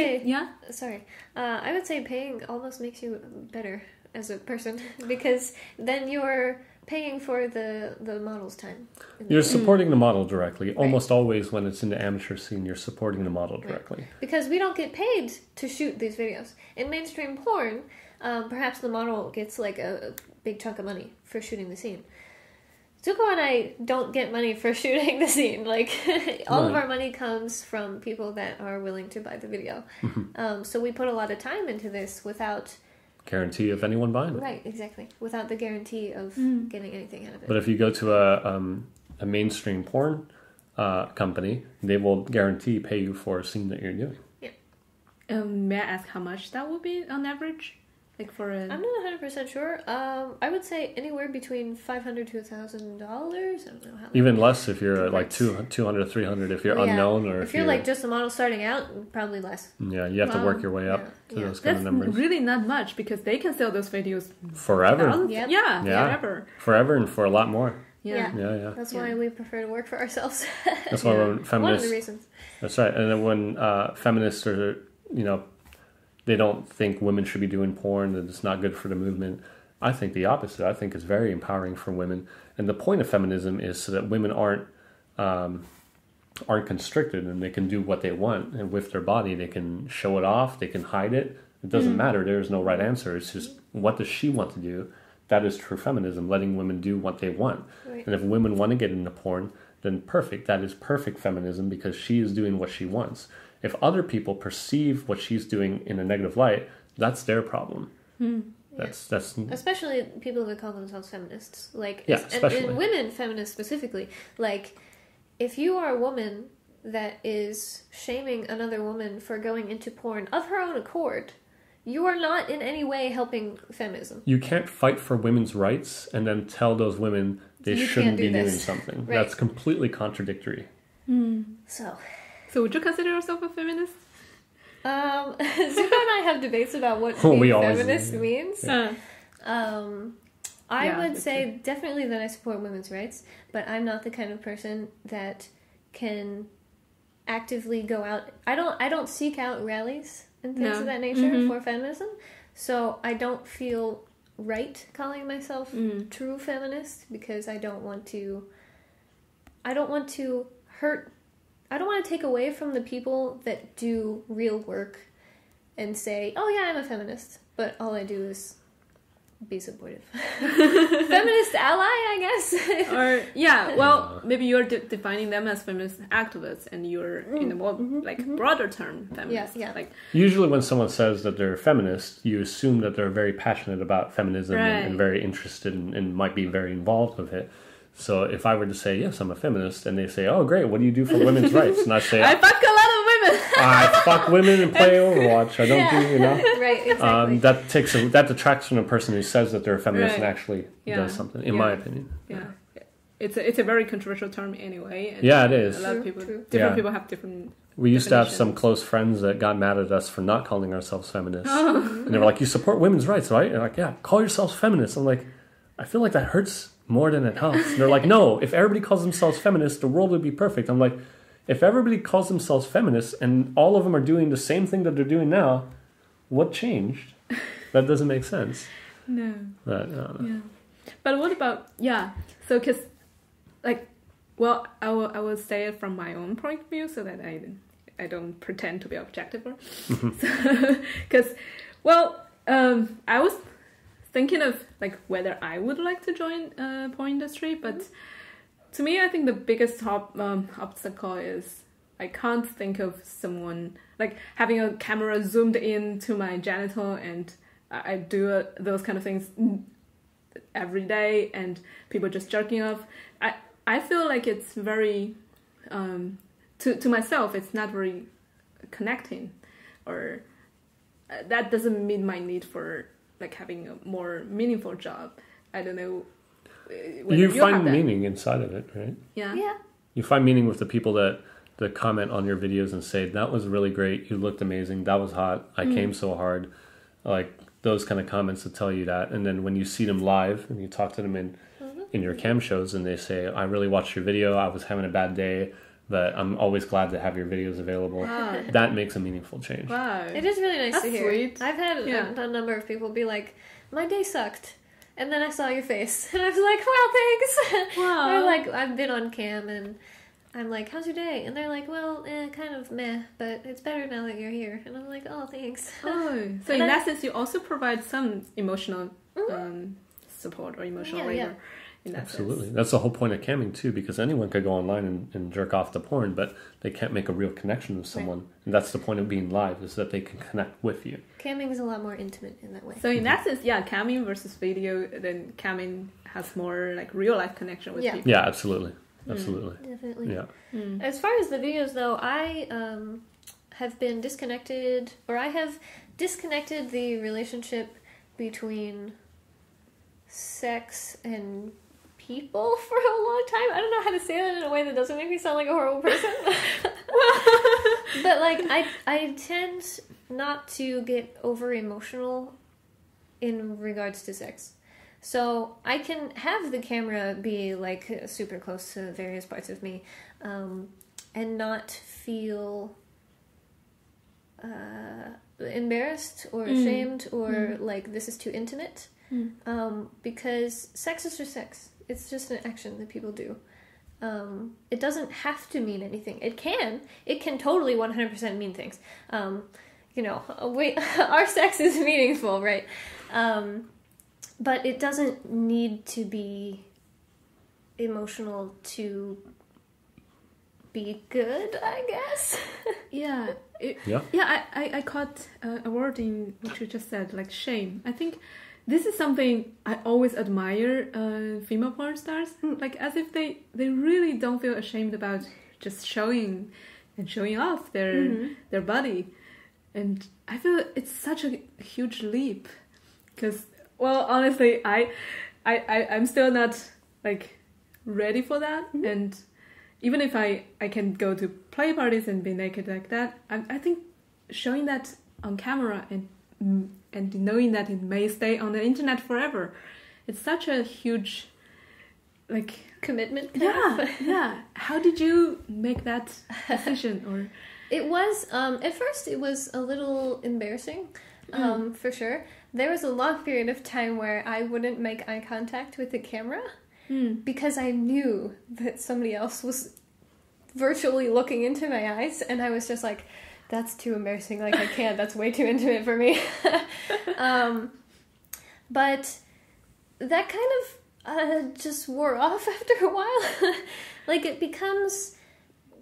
I would say paying almost makes you better as a person because then you're paying for the model's time. You're supporting the model directly. Almost always when it's in the amateur scene, you're supporting the model directly. Because we don't get paid to shoot these videos. In mainstream porn, perhaps the model gets like a big chunk of money for shooting the scene. Zuko and I don't get money for shooting the scene. Like, all of our money comes from people that are willing to buy the video. So we put a lot of time into this without... guarantee of anyone buying it. Right, exactly. Without the guarantee of getting anything out of it. But if you go to a mainstream porn company, they will guarantee pay you for a scene that you're doing. Yeah. May I ask how much that would be on average? Like for a... I'm not 100% sure. I would say anywhere between $500 to $1,000. I don't know how. Even less if you're like 200, 300 if you're unknown, or if you're like just a model starting out, probably less. Yeah, you have to work your way up to those kind of numbers. That's really not much because they can sell those videos forever. Forever. Forever and for a lot more. Yeah. That's why we prefer to work for ourselves. That's why when feminists... One of the reasons. That's right. And then when feminists are, they don't think women should be doing porn, that it's not good for the movement. I think the opposite. I think it's very empowering for women. And the point of feminism is so that women aren't constricted and they can do what they want. And with their body, they can show it off, they can hide it. It doesn't matter. There is no right answer. It's just, what does she want to do? That is true feminism, letting women do what they want. Right. And if women want to get into porn, then perfect. That is perfect feminism because she is doing what she wants. If other people perceive what she's doing in a negative light, that's their problem. That's especially people that call themselves feminists, like and women feminists specifically. Like, if you are a woman that is shaming another woman for going into porn of her own accord, you are not in any way helping feminism. You can't fight for women's rights and then tell those women they shouldn't be doing something. Right. That's completely contradictory. So would you consider yourself a feminist? Zuko and I have debates about what being feminist means. I would say definitely that I support women's rights, but I'm not the kind of person that can actively go out. I don't seek out rallies and things of that nature for feminism, so I don't feel right calling myself true feminist because I don't want to hurt. I don't want to take away from the people that do real work and say, oh yeah, I'm a feminist, but all I do is be supportive. Feminist ally, I guess. Or yeah, well, maybe you're defining them as feminist activists, and you're in a more like broader term feminist. Yeah. Like Usually when someone says that they're feminist, you assume that they're very passionate about feminism Right. and very interested and might be very involved with it. So if I were to say, yes, I'm a feminist, and they say, oh, great, what do you do for women's rights? And I say, I fuck a lot of women. I fuck women and play Overwatch. I don't do, you know. Right, exactly. That detracts from a person who says that they're a feminist and Right. actually Yeah. does something, in Yeah. my opinion. Yeah, it's a very controversial term anyway. And Yeah, it is. A lot of True, people, true. different Yeah. people have different. We used to have definitions. some close friends that got mad at us for not calling ourselves feminists. And they were like, you support women's rights, right? And like, yeah, call yourselves feminists. I'm like, I feel like that hurts more than it helps. And they're like, no, if everybody calls themselves feminists, the world would be perfect. I'm like, if everybody calls themselves feminists and all of them are doing the same thing that they're doing now, what changed? That doesn't make sense. No. But, I don't know. Yeah. But what about So because like, well, I will say it from my own point of view, so that I don't pretend to be objective. Because I was thinking of like whether I would like to join porn industry, but to me, I think the biggest obstacle is I can't think of someone like having a camera zoomed in to my genital, and I do those kind of things every day, and people just jerking off. I feel like it's very to myself. It's not very connecting, or that doesn't meet my need for like having a more meaningful job. I don't know. Whether You have find that. meaning inside of it, right? Yeah. Yeah. You find meaning with the people that comment on your videos and say, that was really great, you looked amazing, that was hot, I came so hard. Like those kind of comments that tell you that. And then when you see them live and you talk to them in your cam shows and they say, I really watched your video, I was having a bad day, but I'm always glad to have your videos available. Wow. That makes a meaningful change. Wow. It is really nice That's to hear. sweet. I've had Yeah. a number of people be like, my day sucked. And then I saw your face. And I was like, well, thanks. Wow. They're like, I've been on cam and I'm like, how's your day? And they're like, well, kind of meh, but it's better now that you're here. And I'm like, oh, thanks. Oh, so in that sense, you also provide some emotional support or emotional Yeah, labor. In that Absolutely. sense. That's the whole point of camming too, because anyone could go online and jerk off to porn, but they can't make a real connection with someone. And that's the point of being live, is that they can connect with you. Camming is a lot more intimate in that way. So in that sense, camming versus video, then camming has more like real life connection with Yeah. people. Yeah, absolutely. Absolutely. Definitely. Yeah. As far as the videos, though, I have been disconnected, or I have disconnected the relationship between sex and people for a long time. I don't know how to say that in a way that doesn't make me sound like a horrible person. But like I tend not to get over emotional in regards to sex. So I can have the camera be like super close to various parts of me, and not feel embarrassed or ashamed or like this is too intimate, because sex is just sex. It's just an action that people do. It doesn't have to mean anything. It can totally 100% mean things. Our sex is meaningful, right? But it doesn't need to be emotional to be good, I guess. I caught a word in what you just said, like shame. I think this is something I always admire female porn stars, like as if they really don't feel ashamed about just showing off their body. And I feel it's such a huge leap, because, well, honestly, I'm still not like ready for that. And even if I can go to play parties and be naked like that, I think showing that on camera and knowing that it may stay on the internet forever, it's such a huge like Commitment. yeah. How did you make that decision? Or It was, at first it was a little embarrassing, for sure. There was a long period of time where I wouldn't make eye contact with the camera because I knew that somebody else was virtually looking into my eyes, and I was just like, that's too embarrassing, like I can't, that's way too intimate for me. But that kind of just wore off after a while. Like it becomes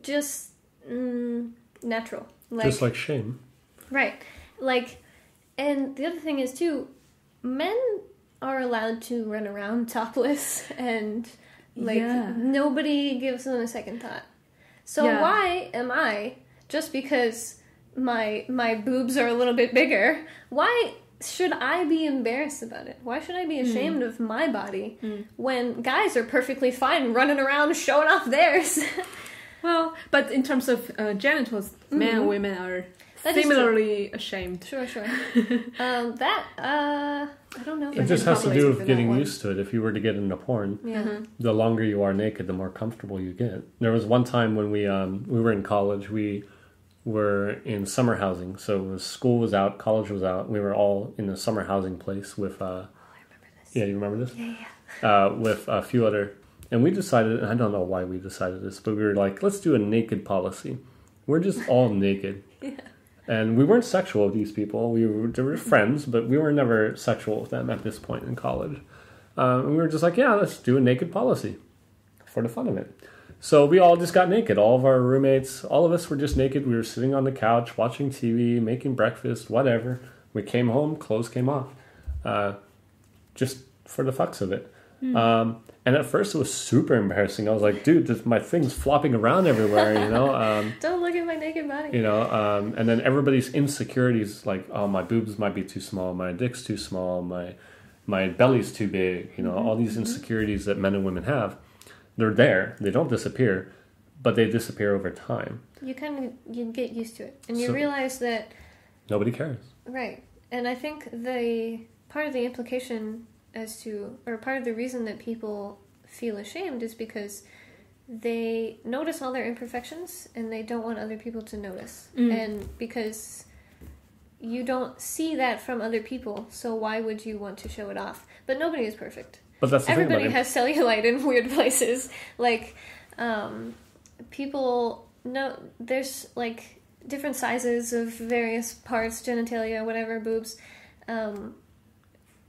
just natural. Like, just like shame. Right. Like, and the other thing is too, men are allowed to run around topless and like nobody gives them a second thought. So why am I, just because my boobs are a little bit bigger, why should I be embarrassed about it? Why should I be ashamed of my body when guys are perfectly fine running around showing off theirs? Well, but in terms of genitals, men and women are That similarly ashamed. Sure. I don't know. If It just has to do with getting used to it. If you were to get into porn, the longer you are naked, the more comfortable you get. There was one time when we were in college. We were in summer housing, so school was out, college was out. We were all in a summer housing place with. I remember this. Yeah, you remember this? Yeah. With a few other, and we decided. And I don't know why we decided this, but we were like, let's do a naked policy. We're just all naked. Yeah. And we weren't sexual with these people. They were friends, but we were never sexual with them at this point in college. And we were just like, yeah, let's do a naked policy for the fun of it. So we all just got naked. All of our roommates, all of us were just naked. We were sitting on the couch, watching TV, making breakfast, whatever. We came home, clothes came off. Just for the fucks of it. And at first it was super embarrassing. I was like, dude, my thing's flopping around everywhere, you know? Don't look at my naked body. You know, and then everybody's insecurities, like, oh, my boobs might be too small, my dick's too small, my belly's too big, you know, all these insecurities that men and women have. They're there. They don't disappear, but they disappear over time. You get used to it. And you realize that... Nobody cares. Right. And I think part of the implication or part of the reason that people feel ashamed is because they notice all their imperfections and they don't want other people to notice. And because you don't see that from other people, so why would you want to show it off? But nobody is perfect. But that's the Everybody thing about has cellulite in weird places. Like, people know there's like different sizes of various parts, genitalia, whatever, boobs.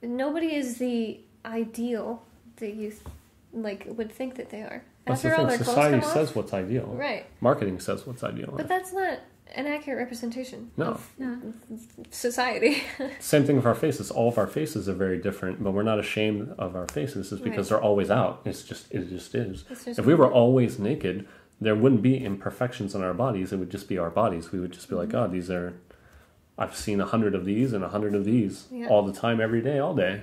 Nobody is the ideal that you would think that they are. That's the After all, thing. their clothes Society come off. says what's ideal. Right. Marketing says what's ideal. But that's not an accurate representation No. of society. Same thing with our faces. All of our faces are very different, but we're not ashamed of our faces. It's because they're always out. It just is. If we were always naked, there wouldn't be imperfections in our bodies. It would just be our bodies. We would just be like, oh, these are... I've seen 100 of these and 100 of these all the time, every day, all day.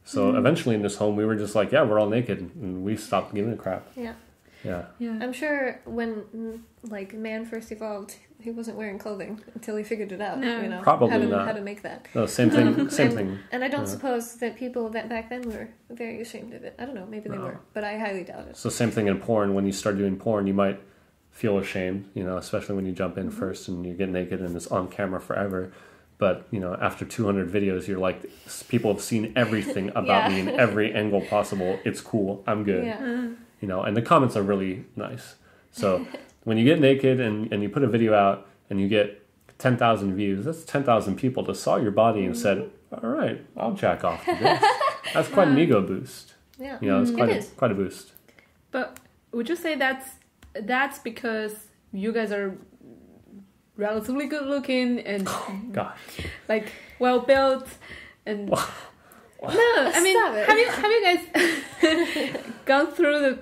So eventually in this home, we were just like, yeah, we're all naked. And we stopped giving a crap. Yeah. I'm sure when, man first evolved, he wasn't wearing clothing until he figured it out. No. You know, Probably not. How to make that. No, same thing. And I don't suppose that people that back then were very ashamed of it. I don't know, maybe they were, but I highly doubt it. So same thing in porn. When you start doing porn, you might feel ashamed, you know, especially when you jump in first and you get naked and it's on camera forever. But, you know, after 200 videos, you're like, people have seen everything about me in every angle possible. It's cool. I'm good. Yeah. You know, and the comments are really nice. So when you get naked and you put a video out and you get 10,000 views, that's 10,000 people that saw your body and said, all right, I'll jack off to this. That's quite an ego boost. Yeah. You know, it's quite a boost. But would you say that's because you guys are relatively good looking and well built and no, I mean, have you guys gone through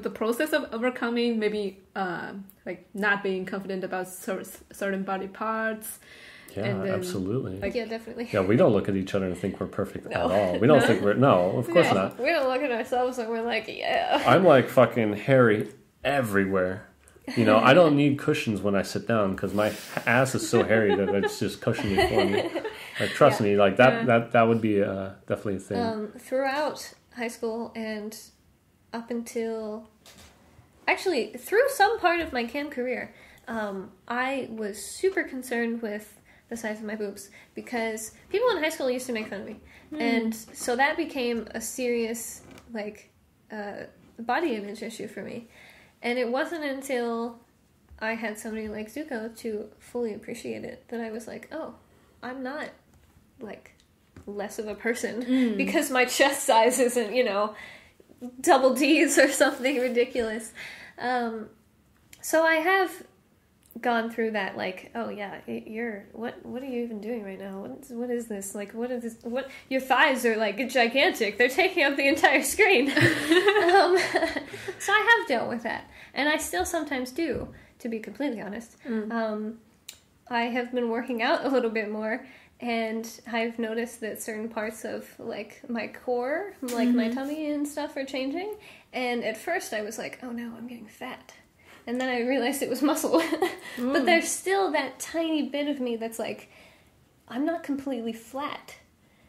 the process of overcoming maybe not being confident about certain body parts? Yeah, and then, absolutely. Yeah, definitely. Yeah, we don't look at each other and think we're perfect at all. We don't think we're... No, of course not. We don't look at ourselves and we're like, yeah. I'm like fucking hairy everywhere. You know, I don't need cushions when I sit down because my ass is so hairy that it's just cushioning for me. Like, trust me, like that would be definitely a thing. Throughout high school and up until... Actually, through some part of my cam career, I was super concerned with the size of my boobs because people in high school used to make fun of me. And so that became a serious, body image issue for me. And it wasn't until I had somebody like Zuko to fully appreciate it that I was like, oh, I'm not like less of a person because my chest size isn't, you know, double D's or something ridiculous. So I have gone through that, like, oh yeah, what are you even doing right now? What is this? Like, what is this? What, your thighs are like gigantic. They're taking up the entire screen. So I have dealt with that. And I still sometimes do, to be completely honest. I have been working out a little bit more, and I've noticed that certain parts of, like, my core, like my tummy and stuff are changing. And at first I was like, oh no, I'm getting fat. And then I realized it was muscle. But there's still that tiny bit of me that's like, I'm not completely flat.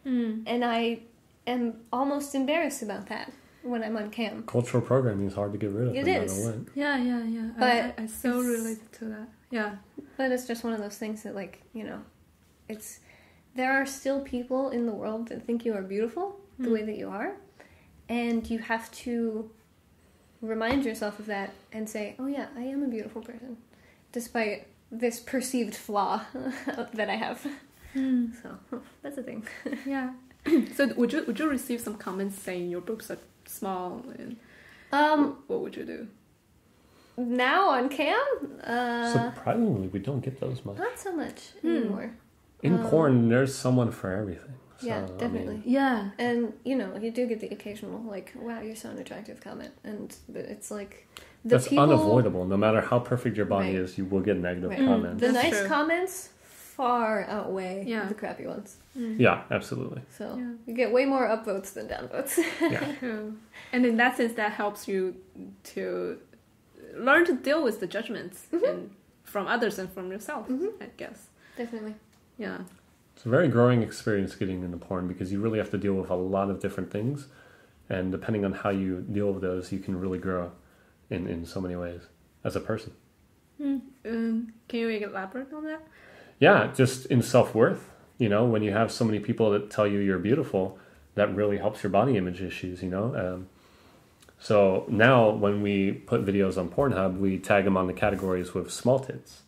And I am almost embarrassed about that when I'm on cam. Cultural programming is hard to get rid of. It no is. matter what. Yeah. But I so related to that. Yeah. But it's just one of those things that, like, you know, there are still people in the world that think you are beautiful the way that you are. And you have to remind yourself of that and say, oh yeah, I am a beautiful person, despite this perceived flaw that I have. So that's the thing. Yeah. So would you receive some comments saying your boobs are small? And what would you do? Now on cam, Surprisingly, we don't get those much. not so much anymore. In porn, there's someone for everything. So, Yeah, I mean, definitely. Yeah. And, you know, you do get the occasional, like, wow, you're so an attractive comment. And it's like, that's unavoidable. No matter how perfect your body Right. is, you will get negative Right. comments. The That's nice true. comments far outweigh Yeah. the crappy ones. Yeah, absolutely. So Yeah. you get way more upvotes than downvotes. Yeah. True. And in that sense, that helps you to learn to deal with the judgments and from others and from yourself, I guess. Definitely. Yeah. It's a very growing experience getting into porn because you really have to deal with a lot of different things. And depending on how you deal with those, you can really grow in so many ways as a person. Can you elaborate on that? Yeah, just in self-worth. You know, when you have so many people that tell you you're beautiful, that really helps your body image issues, you know. So now when we put videos on Pornhub, we tag them on the categories with small tits.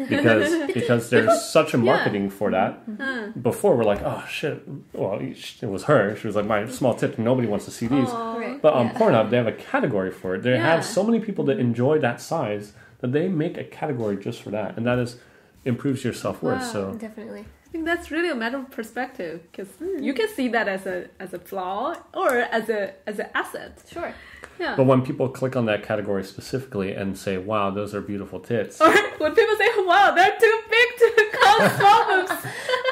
Because there's such a marketing for that. Before we're like, oh shit, well it was her. She was like, my small tit. Nobody wants to see these. Right. But on Pornhub, they have a category for it. They Yeah. have so many people that enjoy that size that they make a category just for that, and that improves your self worth. Wow. So Definitely. I think that's really a matter of perspective because you can see that as a flaw or as an asset. Sure. Yeah. but when people click on that category specifically and say, wow, those are beautiful tits, Or when people say, "Wow, they're too big to call small boobs,"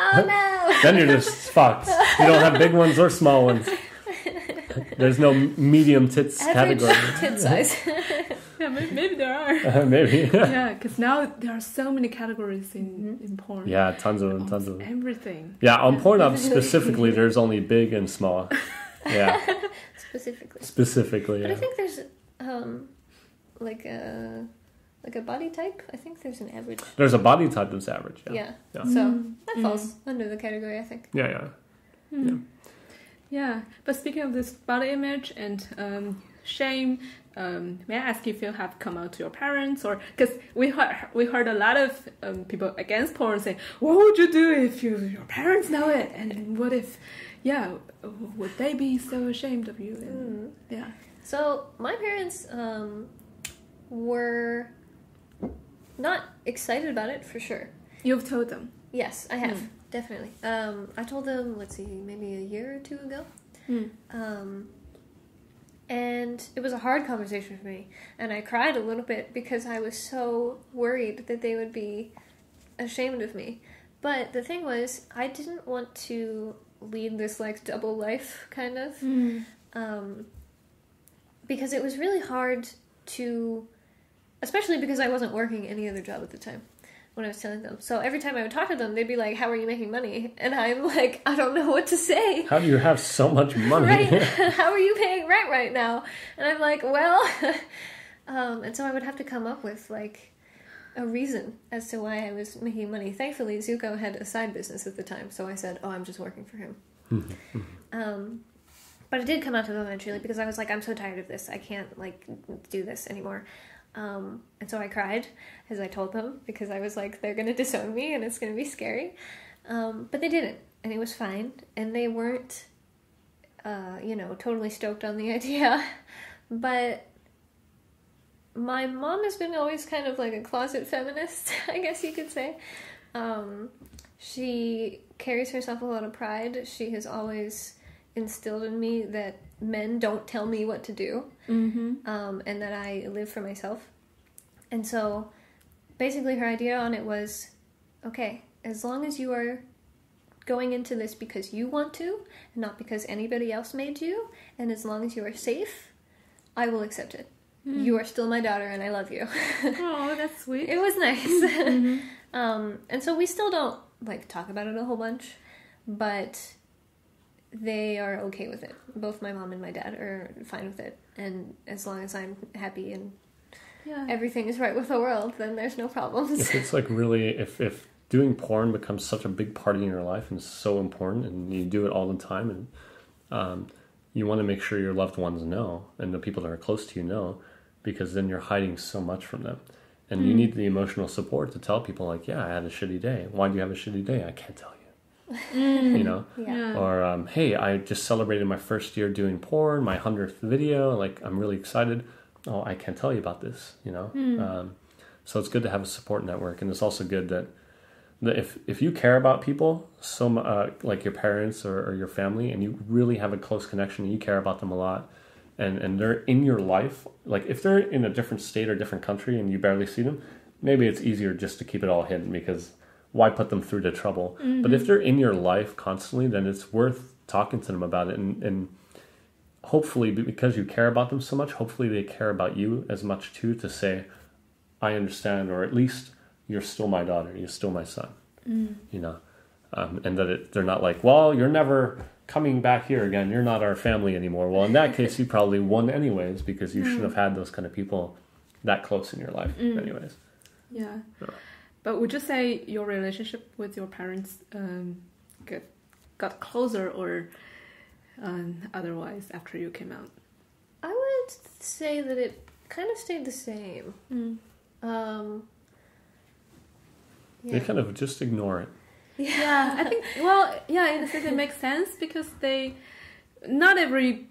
Oh no! then you're just fucked. You don't have big ones or small ones. There's no medium tits Average category. tit size. yeah, maybe there are. Maybe. Yeah, because now there are so many categories in porn. Yeah, tons of them, tons of them. Everything. Yeah, on Pornhub specifically, there's only big and small. Yeah, Specifically. yeah. But I think there's like a body type. I think there's an average. There's a body type that's average. Yeah. Yeah. So that falls under the category, I think. Yeah. Yeah, but speaking of this body image and shame, may I ask if you have come out to your parents, or because we heard a lot of people against porn say, "What would you do if your parents know it? And what if, would they be so ashamed of you?" And, yeah. So my parents were not excited about it for sure. You've told them. Yes, I have. Definitely. I told them, let's see, maybe a year or two ago. And it was a hard conversation for me. And I cried a little bit because I was so worried that they would be ashamed of me. But the thing was, I didn't want to lead this, like, double life, kind of. Because it was really hard to... Especially because I wasn't working any other job at the time when I was telling them. So every time I would talk to them, they'd be like, how are you making money? And I'm like, I don't know what to say. How do you have so much money? Right? How are you paying rent right now? And I'm like, well... and so I would have to come up with, like, a reason as to why I was making money. Thankfully, Zuko had a side business at the time, so I said, oh, I'm just working for him. But it did come out to them eventually because I was like, I'm so tired of this. I can't like do this anymore. And so I cried as I told them because I was like, they're going to disown me and it's going to be scary. But they didn't, and it was fine. And they weren't, totally stoked on the idea. But my mom has been always kind of like a closet feminist, I guess you could say. She carries herself a lot of pride. She has always instilled in me that men don't tell me what to do, and that I live for myself. And so basically her idea on it was, okay, as long as you are going into this because you want to, and not because anybody else made you, and as long as you are safe, I will accept it. You are still my daughter and I love you. Oh, that's sweet. It was nice. And so we still don't like talk about it a whole bunch, but they are okay with it. Both my mom and my dad are fine with it. And as long as I'm happy and everything is right with the world, then there's no problems. If it's like really, if doing porn becomes such a big part in your life and it's so important and you do it all the time, and you want to make sure your loved ones know and the people that are close to you know, because then you're hiding so much from them. And you need the emotional support to tell people like, yeah, I had a shitty day. Why do you have a shitty day? I can't tell you. You know? Yeah. Or, hey, I just celebrated my first year doing porn, my 100th video. Like, I'm really excited. Oh, I can't tell you about this, you know? So it's good to have a support network. And it's also good that if you care about people, like your parents or your family, and you really have a close connection, and you care about them a lot, and they're in your life, like if they're in a different state or different country and you barely see them, maybe it's easier just to keep it all hidden because why put them through the trouble? But if they're in your life constantly, then it's worth talking to them about it. And hopefully, because you care about them so much, hopefully they care about you as much too, to say, I understand, or at least you're still my daughter, you're still my son, you know? And that they're not like, well, you're never coming back here again, you're not our family anymore. Well, in that case, you probably won anyways, because you should have had those kind of people that close in your life anyways. Yeah. But would you say your relationship with your parents got closer or otherwise after you came out? I would say that it kind of stayed the same. They kind of just ignore it. Yeah, I think, in a sense it makes sense because not every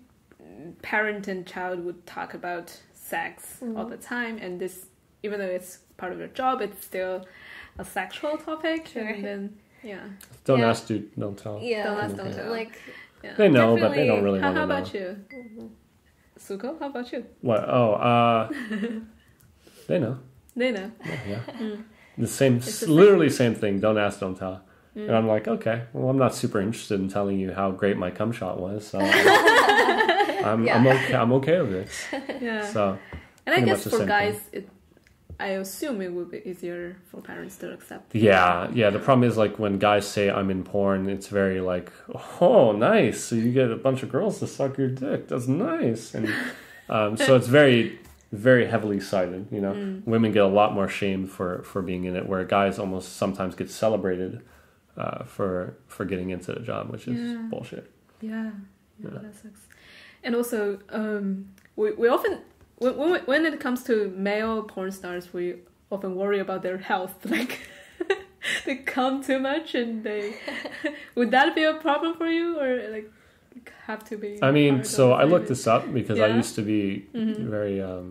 parent and child would talk about sex all the time, and this, even though it's part of their job, it's still a sexual topic. Sure. And then, Don't ask, dude, don't tell. Yeah, Don't ask, don't tell. like, They know, but they don't really want to How know. about you? Suko, how about you? What? Oh, they know. They know. Yeah. The same, literally same thing. Don't ask, don't tell. And I'm like, okay, well, I'm not super interested in telling you how great my cum shot was, so I'm okay with it. Yeah. So, and I pretty guess much the for same guys, thing. I assume it would be easier for parents to accept. Yeah. The problem is like when guys say I'm in porn, it's very like, oh, nice. So you get a bunch of girls to suck your dick. That's nice. And so it's very, very heavily cited. You know, women get a lot more shame for being in it, where guys almost sometimes get celebrated for getting into the job, which is bullshit. Yeah, that sucks. And also, we often, when it comes to male porn stars, we often worry about their health. Like, they come too much, and would that be a problem for you, or like have to be? I mean, so I looked this up because I used to be very, I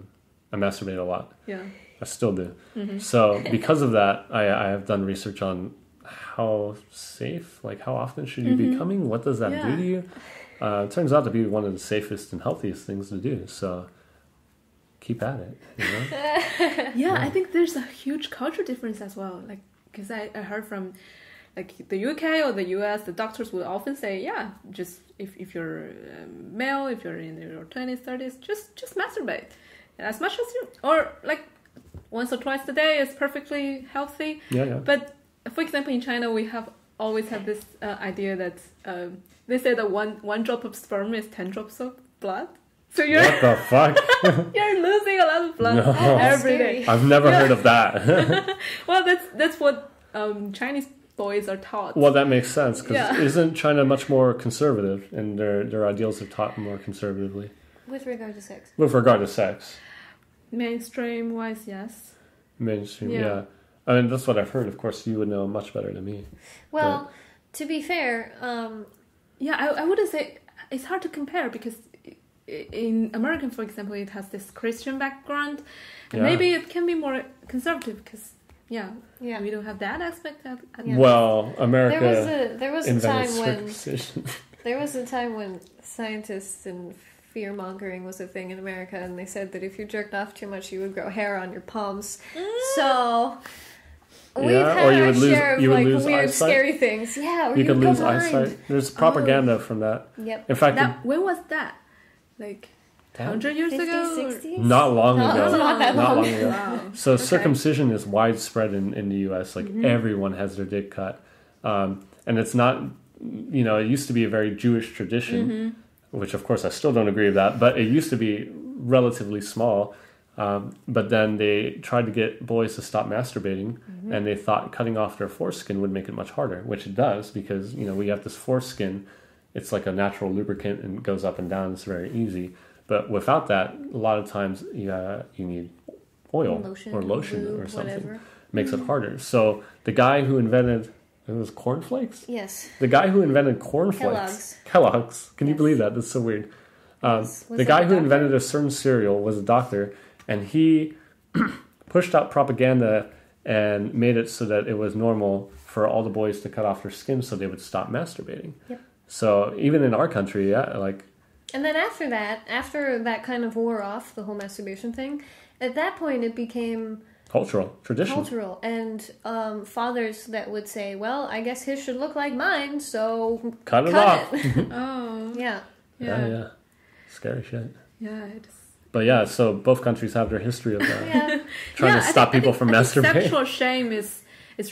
masturbate a lot. Yeah. I still do. So because of that, I have done research on how safe, like how often should you be coming? What does that do to you? It turns out to be one of the safest and healthiest things to do. So keep at it, you know? Yeah, I think there's a huge culture difference as well. Like, because I heard from like the UK or the US, the doctors would often say, just if you're male, if you're in your 20s, 30s, just masturbate as much as you, or like once or twice a day is perfectly healthy. Yeah. But for example, in China, we always have this idea that they say that one drop of sperm is 10 drops of blood. So What the fuck? you're losing a lot of blood every day. I've never heard of that. Well, that's what Chinese boys are taught. Well, that makes sense because Yeah. isn't China much more conservative, and their ideals are taught more conservatively With regard to sex. with regard to sex. Mainstream wise, yes. Mainstream, Yeah. yeah. I mean, that's what I've heard. Of course, you would know much better than me. Well, to be fair, Yeah, I wouldn't say it's hard to compare because in American, for example, it has this Christian background, and Yeah. maybe it can be more conservative because yeah. we don't have that aspect. Yeah. Well, America There was a invented time when circumcision. there was a time when scientists and fear mongering was a thing in America, and they said that if you jerked off too much, you would grow hair on your palms. So we've Yeah, had or you our would lose- share of you would like lose weird, eyesight. scary things. Yeah, or You could go lose blind. eyesight. There's propaganda from that. Yep. In fact, Now, when was that? Like 100 years 50s, ago? 60s? not long No, ago. not that long. ago. Wow. So circumcision is widespread in the U.S. Like everyone has their dick cut, and it's not. It used to be a very Jewish tradition, which of course I still don't agree with that. But it used to be relatively small. But then they tried to get boys to stop masturbating, and they thought cutting off their foreskin would make it much harder, which it does because we have this foreskin. It's like a natural lubricant and it goes up and down. It's very easy. But without that, a lot of times you need oil or lotion lube, or something. whatever. Makes it harder. So the guy who invented it was cornflakes. Yes. The guy who invented cornflakes. Kellogg's. Can you Yes. believe that? That's so weird. Was The it guy a who doctor? invented a certain cereal was a doctor, and he pushed out propaganda and made it so that it was normal for all the boys to cut off their skin so they would stop masturbating. Yep. So even in our country, like And then after that kind of wore off, the whole masturbation thing, at that point it became cultural tradition. cultural. And fathers that would say, well, I guess his should look like mine, so Cut it off. Oh, Yeah. Yeah, yeah. yeah. Scary shit. Yeah, it is. But yeah, so both countries have their history of Yeah. trying to stop people from I think masturbating. sexual shame is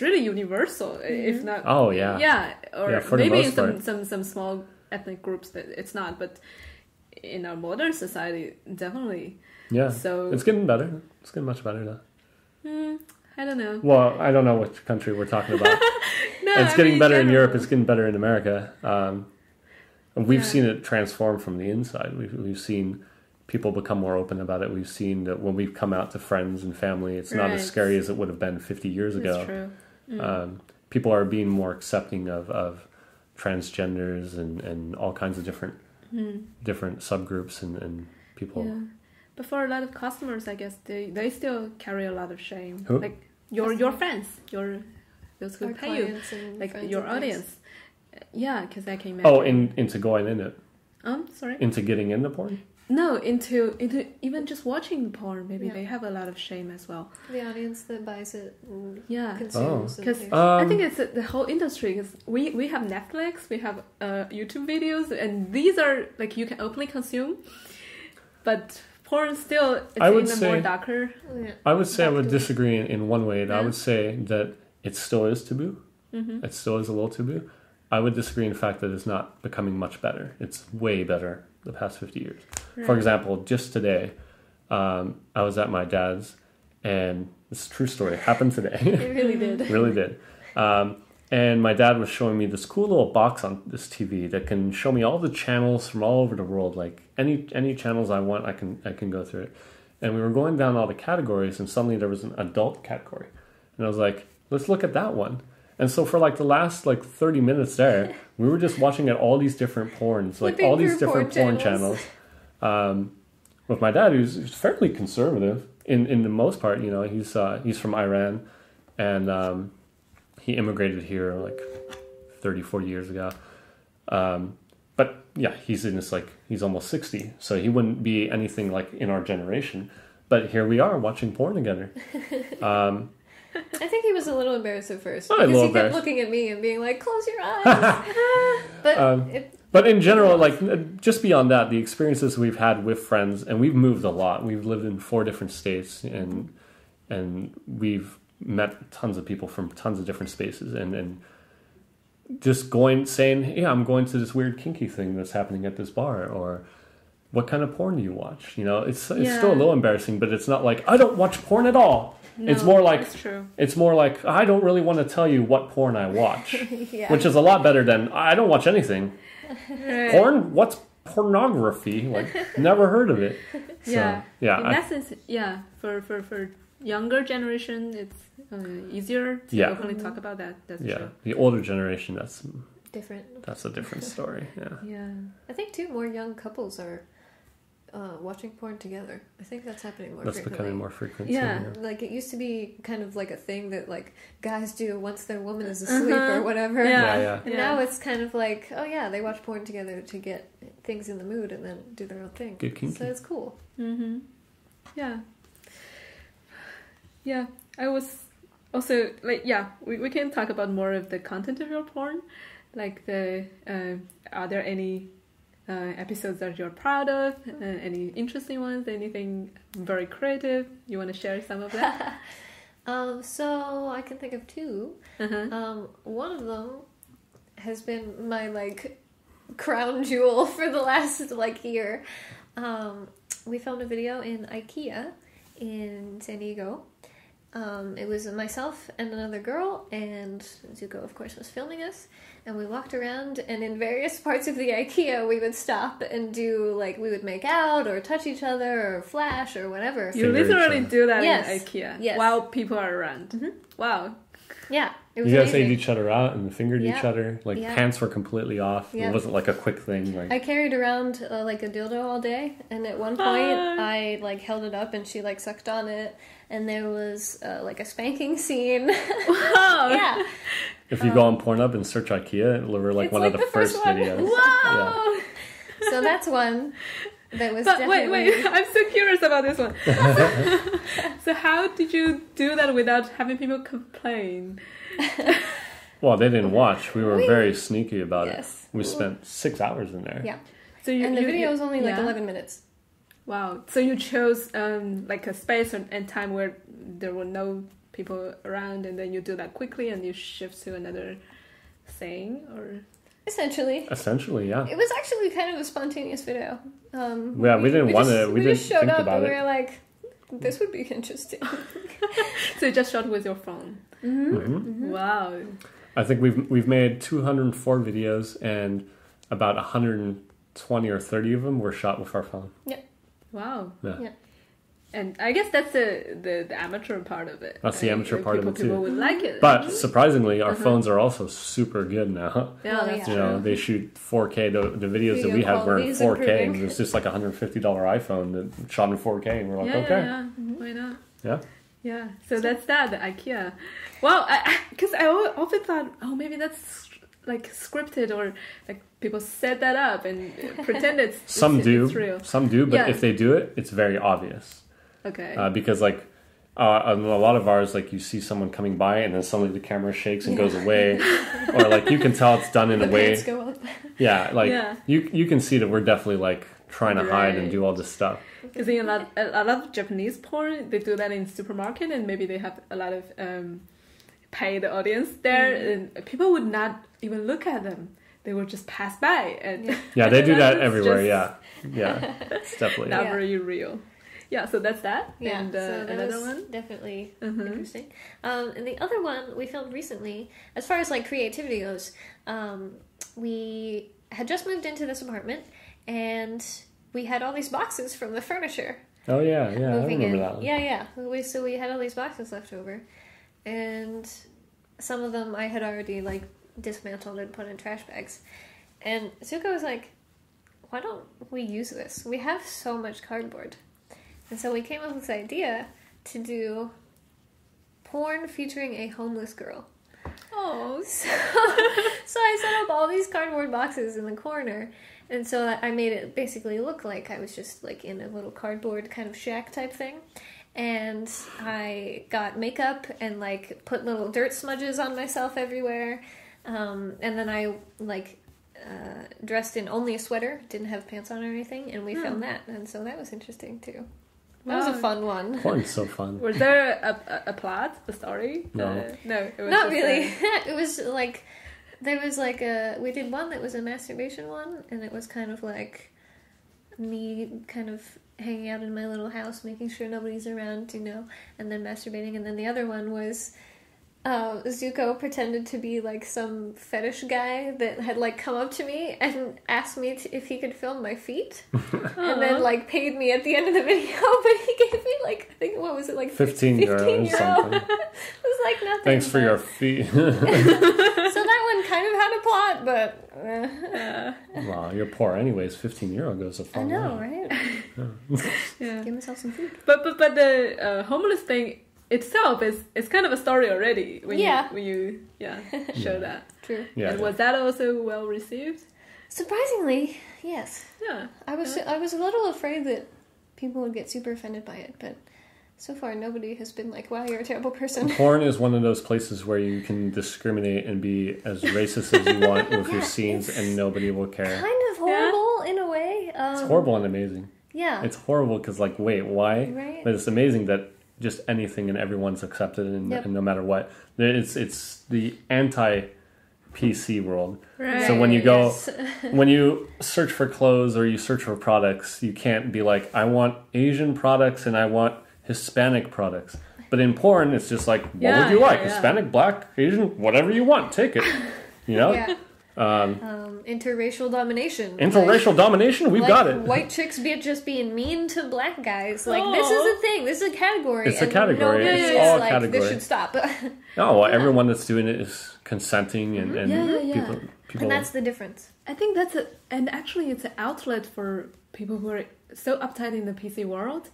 really universal, if not. Oh, yeah. Yeah, or Yeah, for the maybe most in part. some small ethnic groups that it's not, but in our modern society, definitely. Yeah. So- it's getting better. It's getting much better now. I don't know. Well, I don't know which country we're talking about. No, It's I getting mean, better in general. Europe. It's getting better in America. We've Yeah. seen it transform from the inside. We've seen people become more open about it. We've seen that when we've come out to friends and family, it's not as Right. scary as it would have been 50 years ago. That's true. People are being more accepting of transgenders and all kinds of different subgroups and people. Yeah. But for a lot of customers, I guess they still carry a lot of shame. Who? Like your friends, those who Our pay you, clients and like friends your and things. audience. Yeah, because I can imagine. Oh, into going in it, Sorry. into getting into porn. No, into even just watching porn. Maybe Yeah. they have a lot of shame as well. The audience that buys it and Yeah. consumes and Because things. I think it's the whole industry. Because we have Netflix, we have YouTube videos, and these are like you can openly consume. But porn still I would it's even more say- darker. Yeah. I would say I would Back to- disagree in one way. I Yeah. would say that it still is taboo. Mm-hmm. It still is a little taboo. I would disagree in the fact that it's not becoming much better. It's way better the past 50 years. For example, just today, I was at my dad's, and it's a true story. It happened today. It really did. Really did. And my dad was showing me this cool little box on this TV that can show me all the channels from all over the world. Like any channels I want, I can go through it. And we were going down all the categories, and suddenly there was an adult category. And I was like, let's look at that one. And so for like the last 30 minutes there, we were just watching at all these different porns, like Flipping all these through different porn porn channels. With my dad, who's fairly conservative in the most part. He's from Iran, and he immigrated here like 30, 40 years ago. But yeah, he's in his he's almost 60, so he wouldn't be anything like in our generation. But here we are watching porn together. I think he was a little embarrassed at first Oh, a because little he kept embarrassed. looking at me and being like, "Close your eyes." But But in general, just beyond that, the experiences we've had with friends, and we've moved a lot. We've lived in 4 different states, and we've met tons of people from tons of different spaces, and just saying, yeah, I'm going to this weird kinky thing that's happening at this bar, or what kind of porn do you watch? It's still a little embarrassing, but it's not like I don't watch porn at all. it's more like that's true. it's more like I don't really want to tell you what porn I watch, Yeah. which is a lot better than I don't watch anything. Right. Porn? What's pornography? Like, never heard of it. So, Yeah. yeah. In that sense, yeah. For younger generation, it's easier to Yeah. openly talk about that. That's yeah. true. The older generation, Different. that's a different story. Yeah. Yeah. I think too more young couples are watching porn together. I think that's happening more That's frequently. becoming more frequent. Yeah. Too, Like it used to be kind of like a thing that like guys do once their woman is asleep or whatever. Yeah. Yeah. And now it's kind of like, oh yeah, they watch porn together to get things in the mood and then do their own thing. Get kinky. So it's cool. Mm-hmm. Yeah. Yeah. I was also like, yeah, we can talk about more of the content of your porn. Like the are there any episodes that you're proud of? Any interesting ones? Anything very creative? You want to share some of that? So I can think of two. Uh-huh. One of them has been my like crown jewel for the last like year. We filmed a video in IKEA in San Diego. It was myself and another girl, and Zuko, of course, was filming us. And we walked around, and in various parts of the IKEA, we would stop and do, like, we would make out, or touch each other, or flash, or whatever. You Finger each literally other. do that Yes. in IKEA Yes. while people are around. Mhm. Wow. Yeah, it was You guys amazing. ate each other out and fingered Yeah. each other. Like, Yeah. pants were completely off. Yeah. It wasn't like a quick thing. Like, I carried around, like, a dildo all day, and at one point, I, like, held it up, and she, like, sucked on it, and there was, like, a spanking scene. Wow. Yeah. if you go on Pornhub and search IKEA, we're like It's one like of the the first first one. videos. Wow. So that's one that was But definitely... wait, I'm so curious about this one. So how did you do that without having people complain? Well, they didn't watch. We were very sneaky about Yes. it. We spent 6 hours in there. Yeah. So you, And the you- video you- was only, like, yeah? 11 minutes. Wow. So you chose like a space and time where there were no people around, and then you do that quickly, and you shift to another thing, or Essentially. Essentially, yeah. It was actually kind of a spontaneous video. Yeah, we didn't want to. We didn't just showed think up about and we it. were like, this would be interesting. so you just shot with your phone. Mhm. Wow. I think we've made 204 videos, and about 120 or 30 of them were shot with our phone. Wow. Yeah. Yeah. And I guess that's the amateur part of it. That's the amateur part of it, People too. would like it. But surprisingly, our phones are also super good now. yeah, Well, that's yeah. You know, true. they shoot 4K. The videos that Video we have were in quality is 4K, and improving. it was just like a $150 iPhone that shot in 4K, and we're like, Yeah, okay, yeah, yeah. Why not? yeah. Yeah, so that's that, the IKEA. Well, because I often thought, oh, maybe that's like scripted, or like people set that up and pretend it's Some it's, do, it's real. some do, but Yeah. if they do it, it's very obvious. Okay. Because like on a lot of ours, like you see someone coming by and then suddenly the camera shakes and goes away, or like you can tell it's done in The a way. pants go up. Yeah, like Yeah. you can see that we're definitely like trying to hide and Right. do all this stuff. Because in a lot of Japanese porn, they do that in supermarket, and maybe they have a lot of paid audience there, and people would not even look at them. They would just pass by, and Yeah, they do that It's everywhere. just Yeah, it's definitely. not Yeah. very real. Yeah, so that's that. Yeah, And so that another was one. definitely Mhm. interesting. And the other one we filmed recently, as far as like creativity goes, we had just moved into this apartment, and we had all these boxes from the furniture Oh yeah, I moving remember in. that one. Yeah. So we had all these boxes left over, and some of them I had already like dismantled and put in trash bags. And Zuko was like, "Why don't we use this? We have so much cardboard." And so we came up with this idea to do porn featuring a homeless girl. Oh, So I set up all these cardboard boxes in the corner, and so I made it basically look like I was just like in a little cardboard kind of shack type thing. And I got makeup and like put little dirt smudges on myself everywhere. And then I like dressed in only a sweater, didn't have pants on or anything, and we filmed that. And so that was interesting too. That was a Wow. fun one. Porn's so fun. was there a plot, a story? No. No, it was Not just really. It was like there was like we did one that was a masturbation one, and it was kind of like me kind of hanging out in my little house, making sure nobody's around, and then masturbating. And then the other one was Zuko pretended to be like some fetish guy that had like come up to me and asked me if he could film my feet, and then like paid me at the end of the video. But he gave me like, I think, what was it, like 15 euros something. It was like nothing. Thanks for but- your fee. So that one kind of had a plot, but Wow, you're poor anyways. 15 euro goes a I far know, way. right? Yeah. Give myself some food. But the homeless thing itself is kind of a story already when you show that. True. Yeah. And was that also well received? Surprisingly, yes. Yeah. I was a little afraid that people would get super offended by it, but so far nobody has been like, "Wow, you're a terrible person." Porn is one of those places where you can discriminate and be as racist as you want with your scenes, and nobody will care. Kind of horrible in a way. It's horrible and amazing. Yeah. It's horrible because, like, wait, why? Right. But it's amazing that just anything and everyone's accepted, and, Yep. and no matter what. It's the anti-PC world. Right. So when you go, Yes. when you search for clothes or you search for products, you can't be like, I want Asian products and I want Hispanic products. But in porn, it's just like, what would you like? Hispanic, black, Asian, whatever you want, take it. You know? Yeah. Interracial domination. Interracial domination, we've Like, got it. White chicks just being mean to black guys. Like, this is a thing. This is a category. It's a and category. nobody It's is all like, category. This should stop. No, well, everyone that's doing it is consenting and Yeah. people And that's the difference. I think and actually it's an outlet for people who are so uptight in the PC world,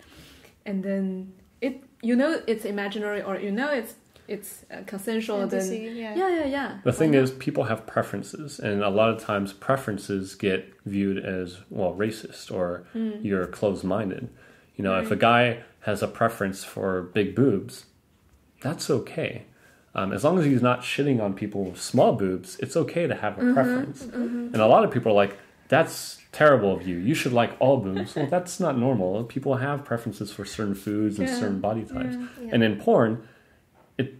and then it's imaginary, or it's consensual. Fantasy, Then yeah. The thing is, people have preferences, and a lot of times preferences get viewed as, well, racist, or you're closed-minded. You know, if a guy has a preference for big boobs, that's okay. As long as he's not shitting on people with small boobs, it's okay to have a preference. And a lot of people are like, that's terrible of you. You should like all boobs. Well, that's not normal. People have preferences for certain foods and certain body types. Yeah. And in porn,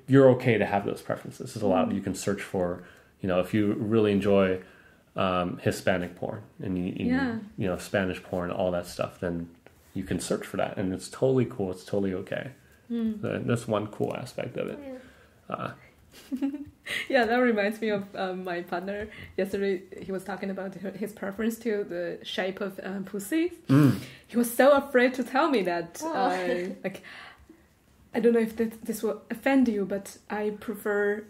you're okay to have those preferences. It's allowed. You can search for, if you really enjoy Hispanic porn and you Spanish porn, all that stuff, then you can search for that, and it's totally cool. It's totally okay. That's one cool aspect of it. Yeah, that reminds me of my partner. Yesterday, he was talking about his preference to the shape of pussies. He was so afraid to tell me that, like, I don't know if this will offend you, but I prefer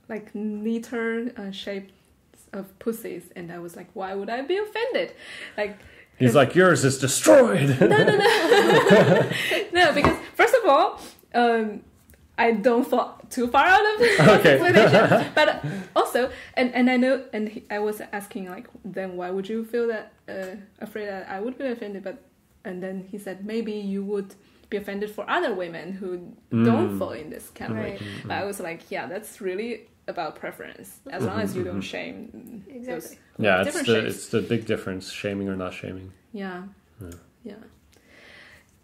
like neater shapes of pussies. And I was like, why would I be offended? Like, he's like, yours is destroyed. No, because first of all, I don't fall too far out of Okay. explanation. But also, and I know, and I was asking, like, then why would you feel that afraid that I would be offended? And then he said, maybe you would be offended for other women who don't fall in this category. Right. But I was like, yeah, that's really about preference. As long as you don't shame Exactly. Yeah, different shapes. it's the big difference, shaming or not shaming. Yeah.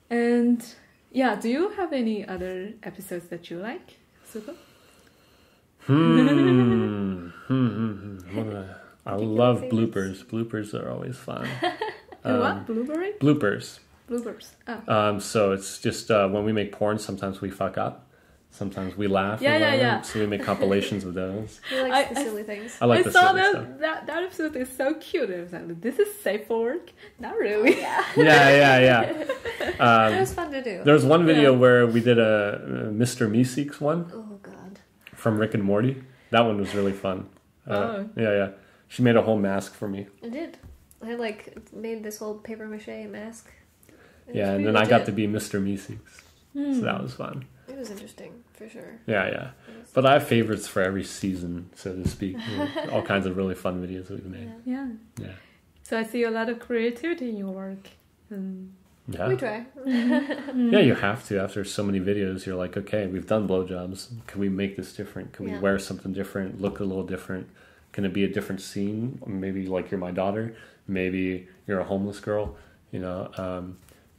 And yeah, do you have any other episodes that you like, Suko? I love bloopers. Bloopers are always fun. And what? Blueberry? Bloopers. Bloopers. Oh. So it's just when we make porn, sometimes we fuck up. Sometimes we laugh. Yeah. So we make compilations of those. He likes the silly things. I like I the saw silly that episode is so cute. I was like, this is safe for work? Not really. stuff. Oh, Yeah. It was fun to do. There was one video where we did a Mr. Meeseeks one Oh, God. from Rick and Morty. That one was really fun. Yeah. She made a whole mask for me. I did. I, made this whole paper mache mask. It Yeah, was and pretty then I got legit. to be Mr. Meeseeks. So that was fun. It was interesting, for sure. Yeah. But I have favorites for every season, so to speak. All kinds of really fun videos that we've made. Yeah. Yeah. So I see a lot of creativity in your work. Yeah. We try. Yeah, you have to. After so many videos, you're like, okay, we've done blowjobs. Can we make this different? Can we Yeah. wear something different? Look a little different? Can it be a different scene? Maybe like you're my daughter. Maybe you're a homeless girl.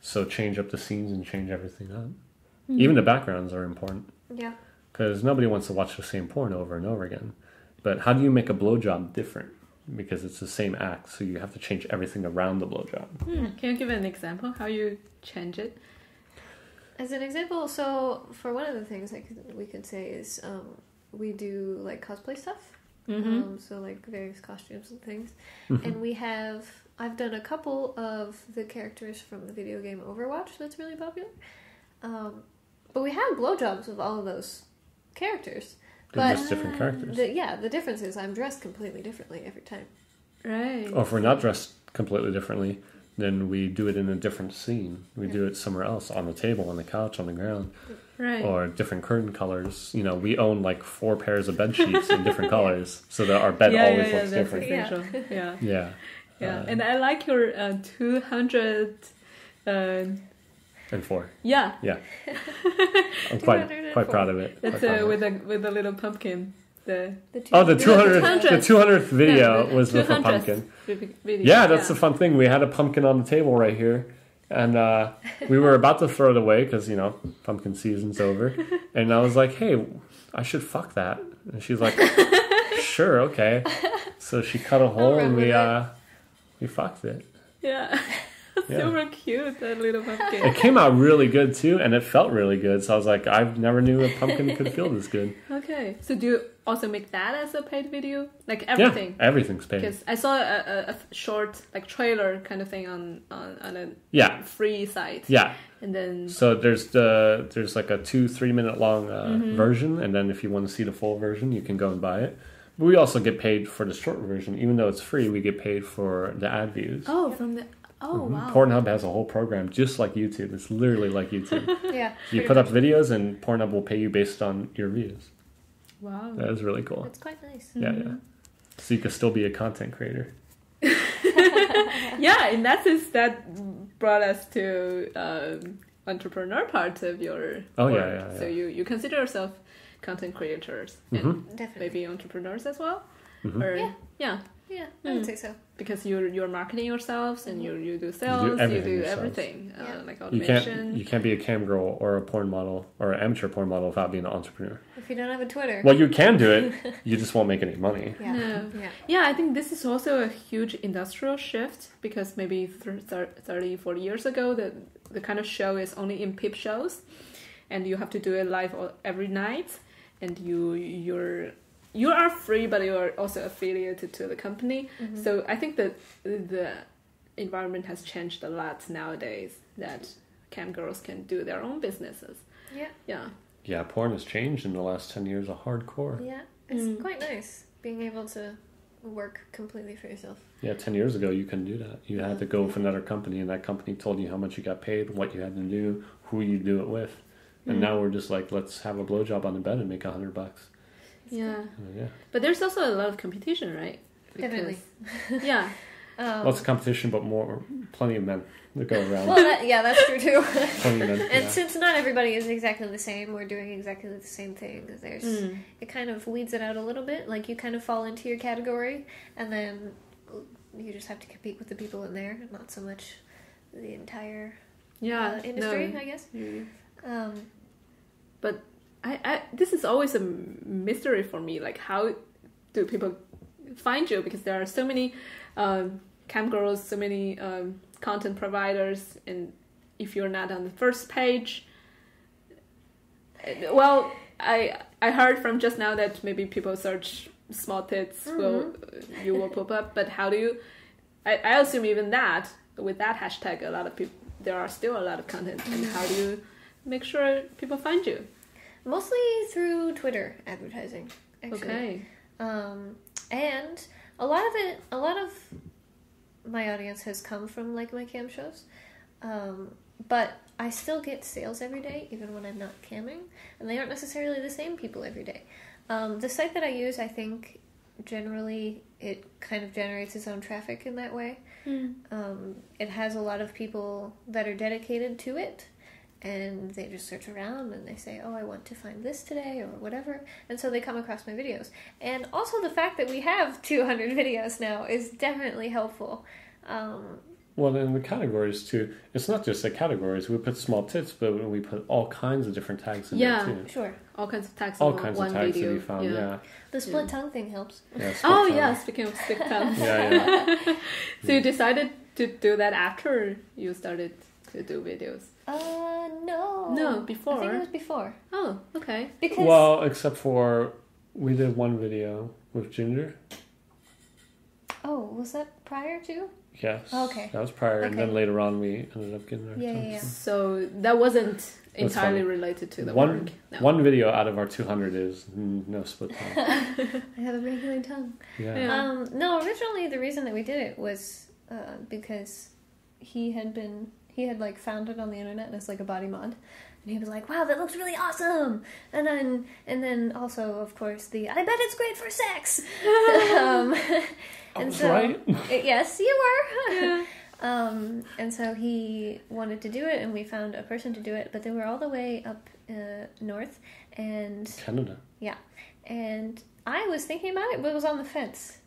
So change up the scenes and change everything up. Even the backgrounds are important. Yeah. Because nobody wants to watch the same porn over and over again. But how do you make a blowjob different? because it's the same act, so you have to change everything around the blowjob. Can you give an example how you change it? As an example, so for one of the things we could say is we do like cosplay stuff. So like various costumes and things. And I've done a couple of the characters from the video game Overwatch that's really popular. But we have blowjobs of all of those characters. They're just different characters. The difference is I'm dressed completely differently every time. Right. Or if we're not dressed completely differently, then we do it in a different scene. We do it somewhere else, on the table, on the couch, on the ground. Right. Or different curtain colors. You know, we own like 4 pairs of bed sheets in different colors, so that our bed always looks different. Essential. Yeah. Yeah. And I like your 200... and 4. Yeah. Yeah. I'm quite proud of it. That's with a little pumpkin. The 200th video was with a 200th pumpkin. Video. Yeah, that's the fun thing. We had a pumpkin on the table right here, and we were about to throw it away because, you know, pumpkin season's over. And I was like, hey, I should fuck that. And she's like, sure, okay. So she cut a hole and we fucked it. Yeah. Super cute, that little pumpkin. It came out really good too, and it felt really good. So I was like, I never knew a pumpkin could feel this good. Okay, so do you also make that as a paid video, like everything? Yeah, everything's paid. Because I saw a short like trailer kind of thing on a free site. Yeah. And then so there's like a 2-3 minute long version, and then if you want to see the full version, you can go and buy it. But we also get paid for the short version, even though it's free. We get paid for the ad views. Oh, from the. Oh, wow. Pornhub has a whole program just like YouTube. It's literally like YouTube. Yeah. You put up videos and Pornhub will pay you based on your views. Wow. That is really cool. It's quite nice. Yeah. So you can still be a content creator. Yeah, in that sense, that brought us to entrepreneur part of your work. Yeah. So you consider yourself content creators and maybe entrepreneurs as well? Or, yeah. Yeah, I would say so. Because you're marketing yourselves and you do sales, you do everything, like automation. You can't be a cam girl or a porn model or an amateur porn model without being an entrepreneur. If you don't have a Twitter. Well, you can do it. You just won't make any money. Yeah. No. Yeah, I think this is also a huge industrial shift because maybe 30, 40 years ago, the kind of show is only in peep shows and you have to do it live every night and you are free, but you are also affiliated to the company. So I think that the environment has changed a lot nowadays, that cam girls can do their own businesses. Yeah, porn has changed in the last 10 years hardcore. Yeah, it's quite nice being able to work completely for yourself. Yeah, 10 years ago you couldn't do that. You had to go with another company, and that company told you how much you got paid, what you had to do, who you do it with. And now we're just like, let's have a blowjob on the bed and make $100. Yeah. Yeah. But there's also a lot of competition, right? Definitely. Yeah. Lots of competition, but plenty of men that go around. Well, that's true too. Plenty of men. And since not everybody is exactly the same, we're doing exactly the same thing. It kind of weeds it out a little bit. Like you kind of fall into your category, and then you just have to compete with the people in there, not so much the entire industry, I guess. But I this is always a mystery for me. Like, how do people find you? Because there are so many cam girls, so many content providers, and if you're not on the first page, well, I heard from just now that maybe people search small tits, you will pop up. But how do you? I assume even that with that hashtag, a lot of people, there are still a lot of content. And how do you make sure people find you? Mostly through Twitter advertising, actually. Okay. And a lot of my audience has come from like my cam shows. But I still get sales every day, even when I'm not camming, and they aren't necessarily the same people every day. The site that I use, I think, generally, it kind of generates its own traffic in that way. It has a lot of people that are dedicated to it, and they just search around and they say, oh, I want to find this today or whatever, and so they come across my videos. And also the fact that we have 200 videos now is definitely helpful. Well, Well, in the categories too, it's not just the categories. We put small tits, but we put all kinds of different tags in there too. Sure. All kinds of tags. All in kinds one of tags video. that we found. Yeah. The split tongue thing helps. Yeah, split Oh tongue. yeah. Speaking of split tongues. Yeah. So you decided to do that after you started to do videos? No. No, before. I think it was before. Oh, okay. Because Well, except for we did one video with Ginger. was that prior to? Yes. Okay. That was prior, and then Okay. later on we ended up getting our Yeah, tongues. yeah, yeah. So that wasn't entirely funny. related to the One work. No. one video out of our 200 is no split tongue. I have a regular tongue. Yeah. Yeah. No, originally the reason that we did it was because he had like found it on the internet as like a body mod, and he was like, "Wow, that looks really awesome!" And then also, of course, I bet it's great for sex. I was right. Yes, you were. Yeah. And so he wanted to do it, and we found a person to do it, but they were all the way up north, and Canada. and I was thinking about it, but it was on the fence.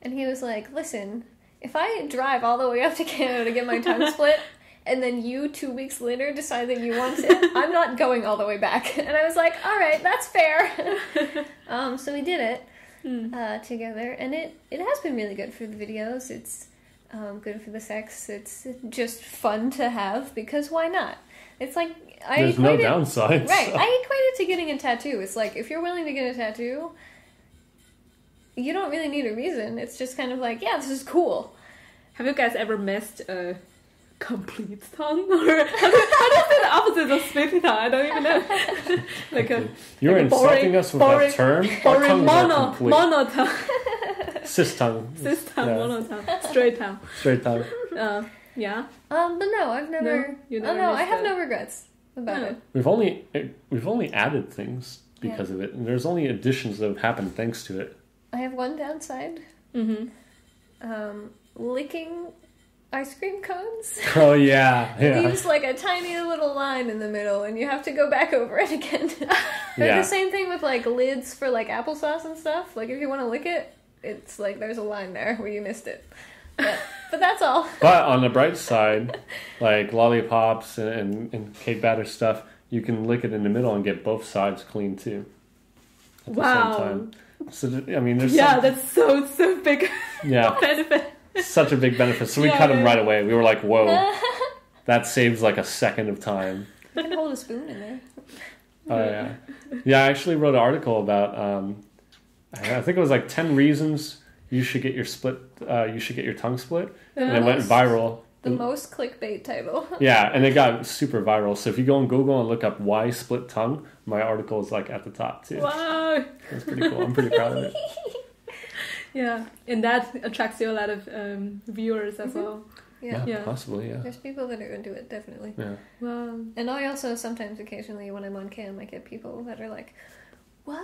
And he was like, "Listen, if I drive all the way up to Canada to get my tongue split, and then you 2 weeks later decide that you want it, I'm not going all the way back." And I was like, "All right, that's fair." So we did it together, and it has been really good for the videos. It's good for the sex. It's just fun to have, because why not? It's like There's no downsides. Right, I equate it to getting a tattoo. It's like, if you're willing to get a tattoo, you don't really need a reason. It's just kind of like, yeah, this is cool. Have you guys ever missed a complete tongue? Or how do you say the opposite of split tongue? I don't even know. like a You were like a insulting us with that term. Our boring tongues are complete. monotongue. Cis tongue. Cis tongue, Yeah. monotongue, straight tongue. Straight tongue. Yeah. But no, I've never. No? You never I missed have that? no regrets about No. it. We've only added things because of it, and there's only additions that have happened thanks to it. I have one downside. Licking ice cream cones. Oh yeah, yeah. Leaves like a tiny little line in the middle, and you have to go back over it again. But Yeah. the same thing with like lids for like applesauce and stuff. Like if you want to lick it, it's like there's a line there where you missed it. But that's all. But on the bright side, like lollipops and cake batter stuff, you can lick it in the middle and get both sides clean too. At the Wow. same time. So I mean, there's That's so big yeah, benefit. such a big benefit. So we Yeah, cut them yeah. right away. We were like, whoa, that saves like a second of time. You can hold a spoon in there. Oh yeah, yeah. I actually wrote an article about. I think it was like 10 reasons you should get your tongue split, and it went viral. The most clickbait title. Yeah, and it got super viral. So if you go on Google and look up "why split tongue," my article is like at the top too. Wow. That's pretty cool. I'm pretty proud of it. Yeah, and that attracts you a lot of viewers as well. Yeah. Yeah. Possibly. Yeah. There's people that are into it, definitely. Yeah. Wow. And I also sometimes, occasionally, when I'm on cam, I get people that are like, "What?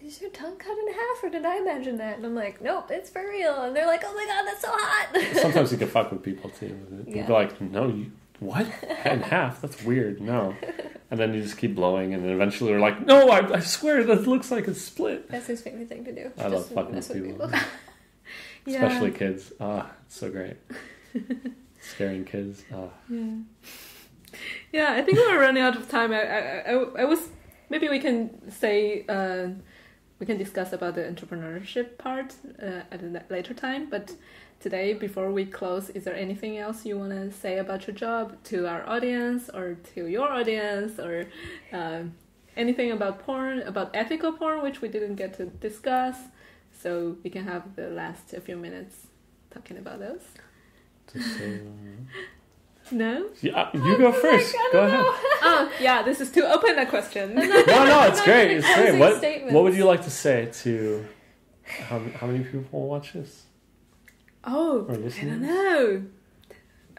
Is your tongue cut in half, or did I imagine that?" And I'm like, "Nope, it's for real." And they're like, "Oh my god, that's so hot!" Sometimes you can fuck with people too. People Yeah. are like, "No, you what? In half? That's weird. No." And then you just keep blowing, and then eventually they're like, "No, I swear that looks like it's split." That's his favorite thing to do. I love Just fucking mess with with people. Yeah. Especially kids. It's so great. Scaring kids. Yeah, I think we're running out of time. I was maybe we can say we can discuss about the entrepreneurship part at a later time. But today, before we close, is there anything else you want to say about your job to our audience or to your audience, or anything about porn, about ethical porn, which we didn't get to discuss? So we can have the last few minutes talking about those. No? Yeah, you go first. Go ahead. Oh, yeah, this is too open a question. No, it's great. It's great. Closing statements. What would you like to say to how many people watch this? Oh, Or I listeners? don't know.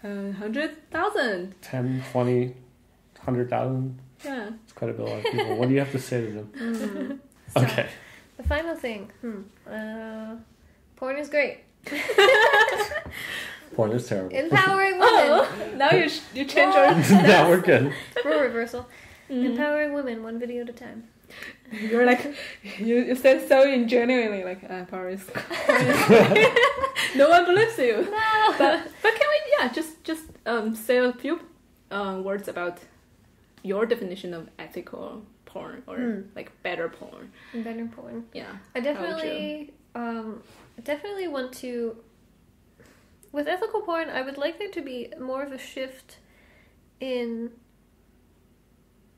100,000. 10, 20, 100,000? Yeah. It's quite a bit of people. What do you have to say to them? So, Okay. The final thing. Porn is great. Porn is terrible. Empowering women. Oh, now you change your... Now we're good. Rule reversal. Empowering women, one video at a time. You're like, you said so genuinely, like, Paris. No one believes you. No. But can we, just say a few words about your definition of ethical porn or like better porn. Better porn. Yeah. I definitely want to. With ethical porn, I would like there to be more of a shift in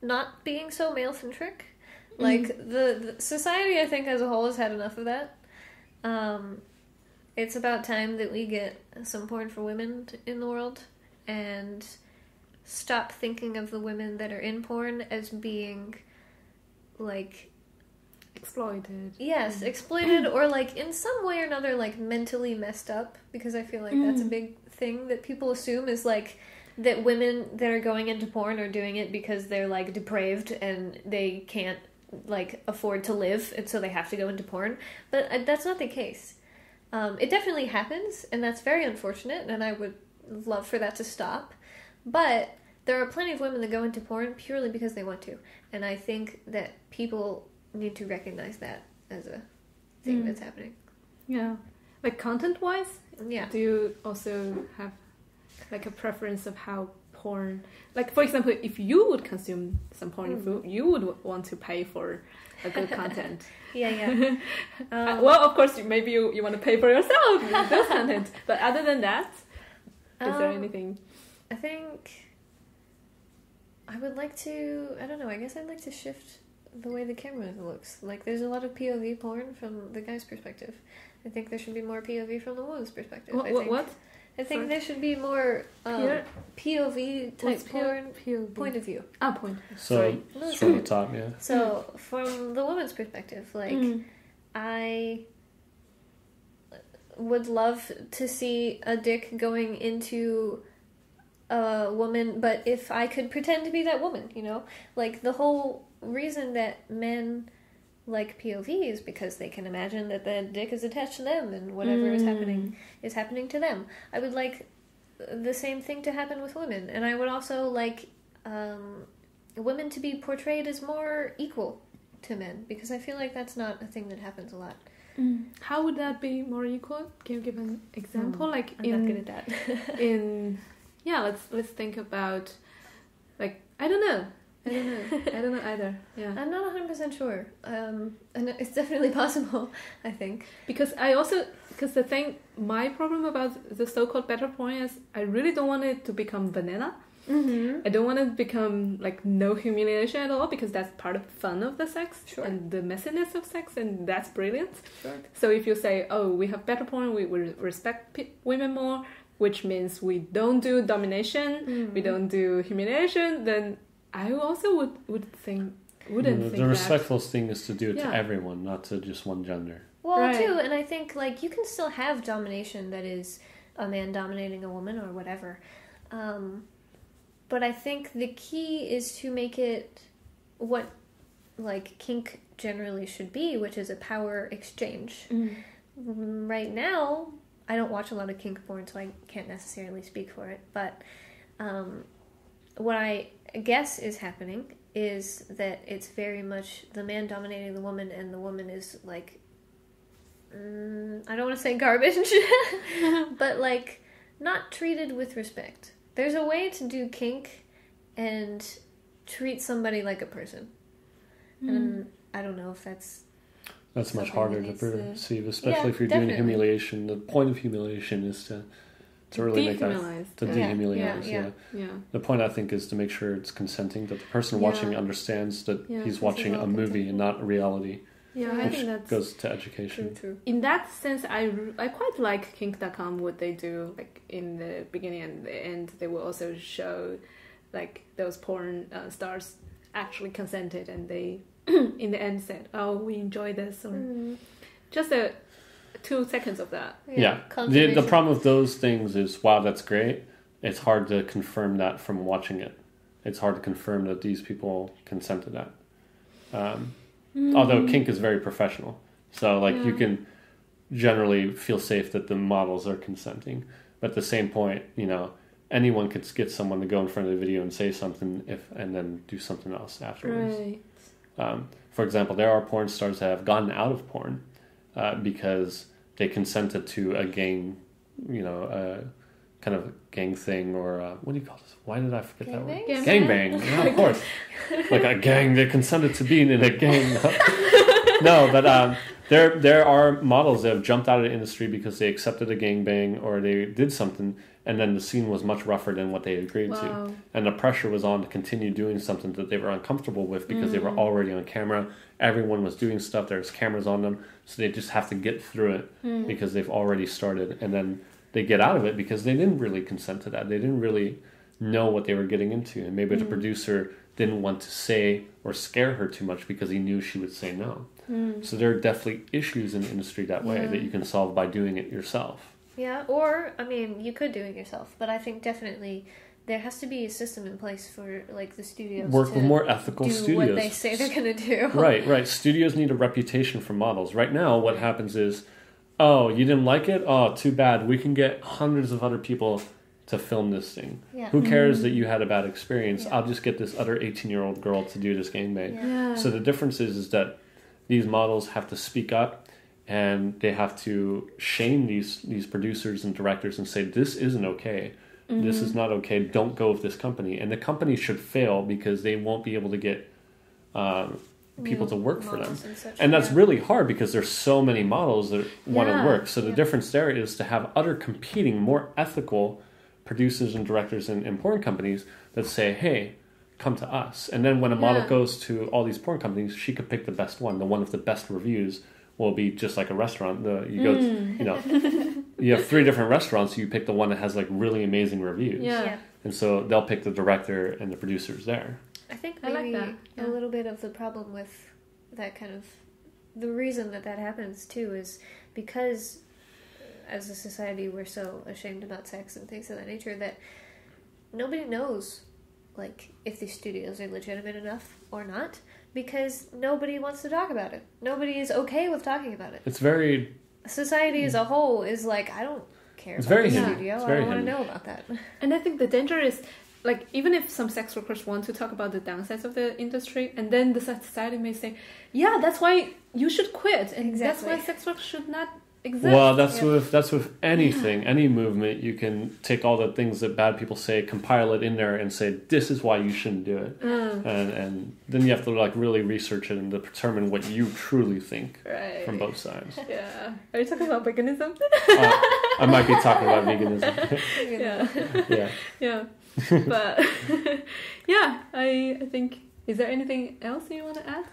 not being so male-centric. Like, the society, I think, as a whole has had enough of that. It's about time that we get some porn for women in the world and stop thinking of the women that are in porn as being, like... Exploited. Yes, exploited or, like, in some way or another, like, mentally messed up. Because I feel like that's a big thing that people assume is, like... that women that are going into porn are doing it because they're, like, depraved and they can't, like, afford to live, and so they have to go into porn. But that's not the case. It definitely happens, and that's very unfortunate, and I would love for that to stop. But there are plenty of women that go into porn purely because they want to. And I think that people need to recognize that as a thing that's happening. Yeah. Like, content-wise? Yeah. Do you also have... like a preference of how porn, like for example, if you would consume some porn food, you would want to pay for a good content. Yeah. Well, of course, maybe you want to pay for yourself those content, but other than that, is there anything? I think I would like to. I don't know. I guess I'd like to shift the way the camera looks. Like, there's a lot of POV porn from the guy's perspective. I think there should be more POV from the woman's perspective. What? I think there should be more POV type porn. POV? Point of view. Point. So Sorry. it's from the top, yeah. So from the woman's perspective, like I would love to see a dick going into a woman, but if I could pretend to be that woman, you know? Like, the whole reason that men like POV is because they can imagine that the dick is attached to them and whatever is happening to them. I would like the same thing to happen with women, and I would also like women to be portrayed as more equal to men, because I feel like that's not a thing that happens a lot. How would that be more equal? Can you give an example? Like, I'm not good at that. Let's think about, like, I don't know either. Yeah, I'm not 100% sure. And it's definitely possible, I think. Because my problem about the so-called better porn is I really don't want it to become banana. I don't want it to become like no humiliation at all, because that's part of the fun of the sex and the messiness of sex, and that's brilliant. So if you say, oh, we have better porn, we respect women more, which means we don't do domination, we don't do humiliation, then I also wouldn't think the respectful thing is to do it to everyone, not to just one gender. Well, too, and I think, like, you can still have domination that is a man dominating a woman or whatever. But I think the key is to make it what, like, kink generally should be, which is a power exchange. Right now, I don't watch a lot of kink porn, so I can't necessarily speak for it, but what I guess is happening is that it's very much the man dominating the woman, and the woman is like, I don't want to say garbage, but like not treated with respect. There's a way to do kink and treat somebody like a person, and I don't know if that's much harder to perceive, especially if you're doing humiliation. The point of humiliation is to really make that dehumanize. The point, I think, is to make sure it's consenting, that the person watching understands that he's watching a movie and not reality. I think that goes to education. True. In that sense, I quite like kink.com, what they do, like in the beginning and the end. They will also show like those porn stars actually consented, and they in the end said, "Oh, we enjoy this," or just 2 seconds of that. The problem with those things is, wow, that's great. It's hard to confirm that from watching it. It's hard to confirm that these people consent to that. Although kink is very professional, so like you can generally feel safe that the models are consenting. But at the same point, you know, anyone could get someone to go in front of the video and say something and then do something else afterwards. For example, there are porn stars that have gotten out of porn because they consented to a gang, you know, kind of gang thing, or what do you call this? Why did I forget that word? Gangbang? Gangbang. Yeah, of course. Like a gang, they consented to being in a gang. No, but there are models that have jumped out of the industry because they accepted a gangbang or they did something, and then the scene was much rougher than what they agreed to. And the pressure was on to continue doing something that they were uncomfortable with because they were already on camera. Everyone was doing stuff. There's cameras on them. So they just have to get through it because they've already started. And then they get out of it because they didn't really consent to that. They didn't really know what they were getting into. And maybe the producer didn't want to say or scare her too much because he knew she would say no. So there are definitely issues in the industry that way that you can solve by doing it yourself. Yeah, or, I mean, you could do it yourself, but I think definitely there has to be a system in place for, like, the studios Work to with more ethical do studios. what they say they're going to do. Right. Studios need a reputation for models. Right now, what happens is, oh, you didn't like it? Oh, too bad. We can get hundreds of other people to film this thing. Yeah. Who cares that you had a bad experience? Yeah. I'll just get this other 18-year-old girl to do this gangbang. Yeah. So the difference is that these models have to speak up and they have to shame these producers and directors and say, this isn't okay. This is not okay. Don't go with this company. And the company should fail because they won't be able to get people to work for them. And that's really hard because there's so many models that want to work. So the difference there is to have other competing, more ethical producers and directors in porn companies that say, hey, come to us. And then when a model goes to all these porn companies, she could pick the best one. The one with the best reviews will be just like a restaurant. You go to, you have 3 different restaurants, so you pick the one that has like really amazing reviews. And so they'll pick the director and the producers there. I think maybe a little bit of the problem with that kind of, the reason that happens too is because as a society we're so ashamed about sex and things of that nature that nobody knows like if these studios are legitimate enough or not, because nobody wants to talk about it. Nobody is okay with talking about it. It's very... Society as a whole is like, I don't care it's about very the hidden. studio. It's I very don't want to hidden. know about that. And I think the danger is, like, even if some sex workers want to talk about the downsides of the industry, and then the society may say, yeah, that's why you should quit, and that's why sex work should not exist. Well, that's with anything, any movement. You can take all the things that bad people say, compile it in there, and say this is why you shouldn't do it, and then you have to like really research it and determine what you truly think from both sides. Yeah, are you talking about veganism? I might be talking about veganism. yeah. But yeah, I think. Is there anything else you want to add?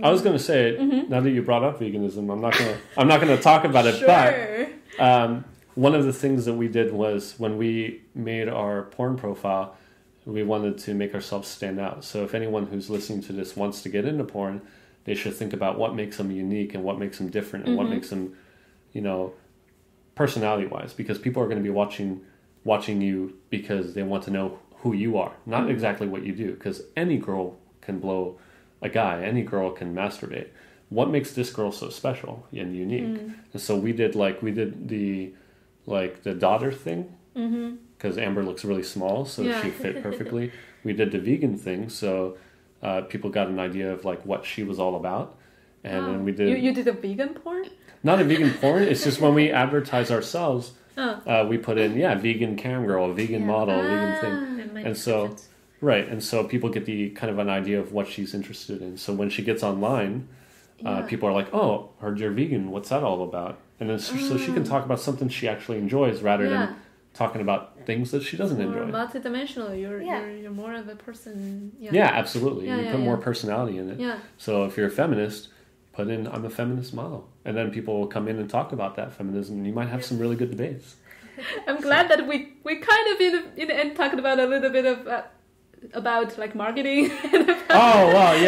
I was going to say, now that you brought up veganism, I'm not gonna talk about it. Sure. But one of the things that we did was when we made our porn profile, we wanted to make ourselves stand out. So if anyone who's listening to this wants to get into porn, they should think about what makes them unique and what makes them different and what makes them, personality-wise. Because people are going to be watching you because they want to know who you are, not exactly what you do. Because any girl can blow a guy, any girl can masturbate. What makes this girl so special and unique? And so we did the daughter thing because Amber looks really small, so she fit perfectly. We did the vegan thing, so people got an idea of like what she was all about. And then we did. You did a vegan porn? Not a vegan porn. It's just when we advertise ourselves, we put in vegan cam girl, vegan model, vegan thing, and so. Right, and so people get the kind of an idea of what she's interested in. So when she gets online, people are like, "Oh, heard you're vegan. What's that all about?" And then so she can talk about something she actually enjoys rather than talking about things that she doesn't enjoy. Multidimensional. You're more of a person. Yeah, absolutely. You put more personality in it. Yeah. So if you're a feminist, put in I'm a feminist model, and then people will come in and talk about that feminism, and you might have some really good debates. I'm glad that we kind of in the end talked about a little bit of. About like marketing and about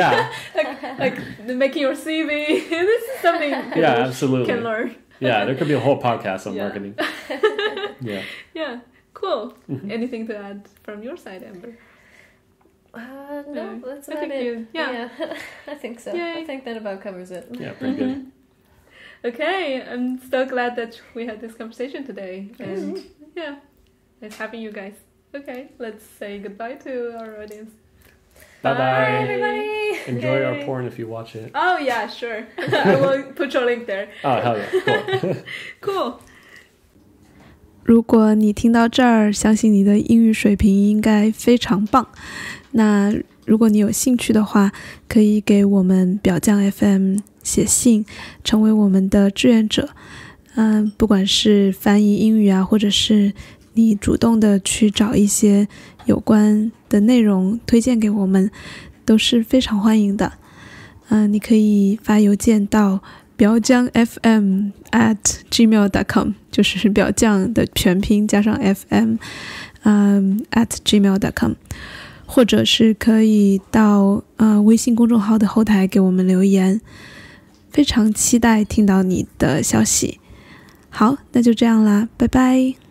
like making your CV. This is something absolutely can learn. There could be a whole podcast on marketing. Cool. Anything to add from your side, Amber? No, that's about it. I think so. Yay. I think that about covers it. Yeah, pretty good. Okay, I'm so glad that we had this conversation today, and nice having you guys. Okay, let's say goodbye to our audience. Bye, everybody. Enjoy our porn if you watch it. Oh yeah, sure. I will put your link there. Oh hell yeah, cool. Cool. 如果你听到这儿，相信你的英语水平应该非常棒。那如果你有兴趣的话，可以给我们表酱 FM 写信，成为我们的志愿者。不管是翻译英语啊，或者是你主动的去找一些有关的内容推荐给我们，都是非常欢迎的。你可以发邮件到表酱 FM@gmail.com， 就是表酱的全拼加上 FM@gmail.com， 或者是可以到微信公众号的后台给我们留言，非常期待听到你的消息。好，那就这样啦，拜拜。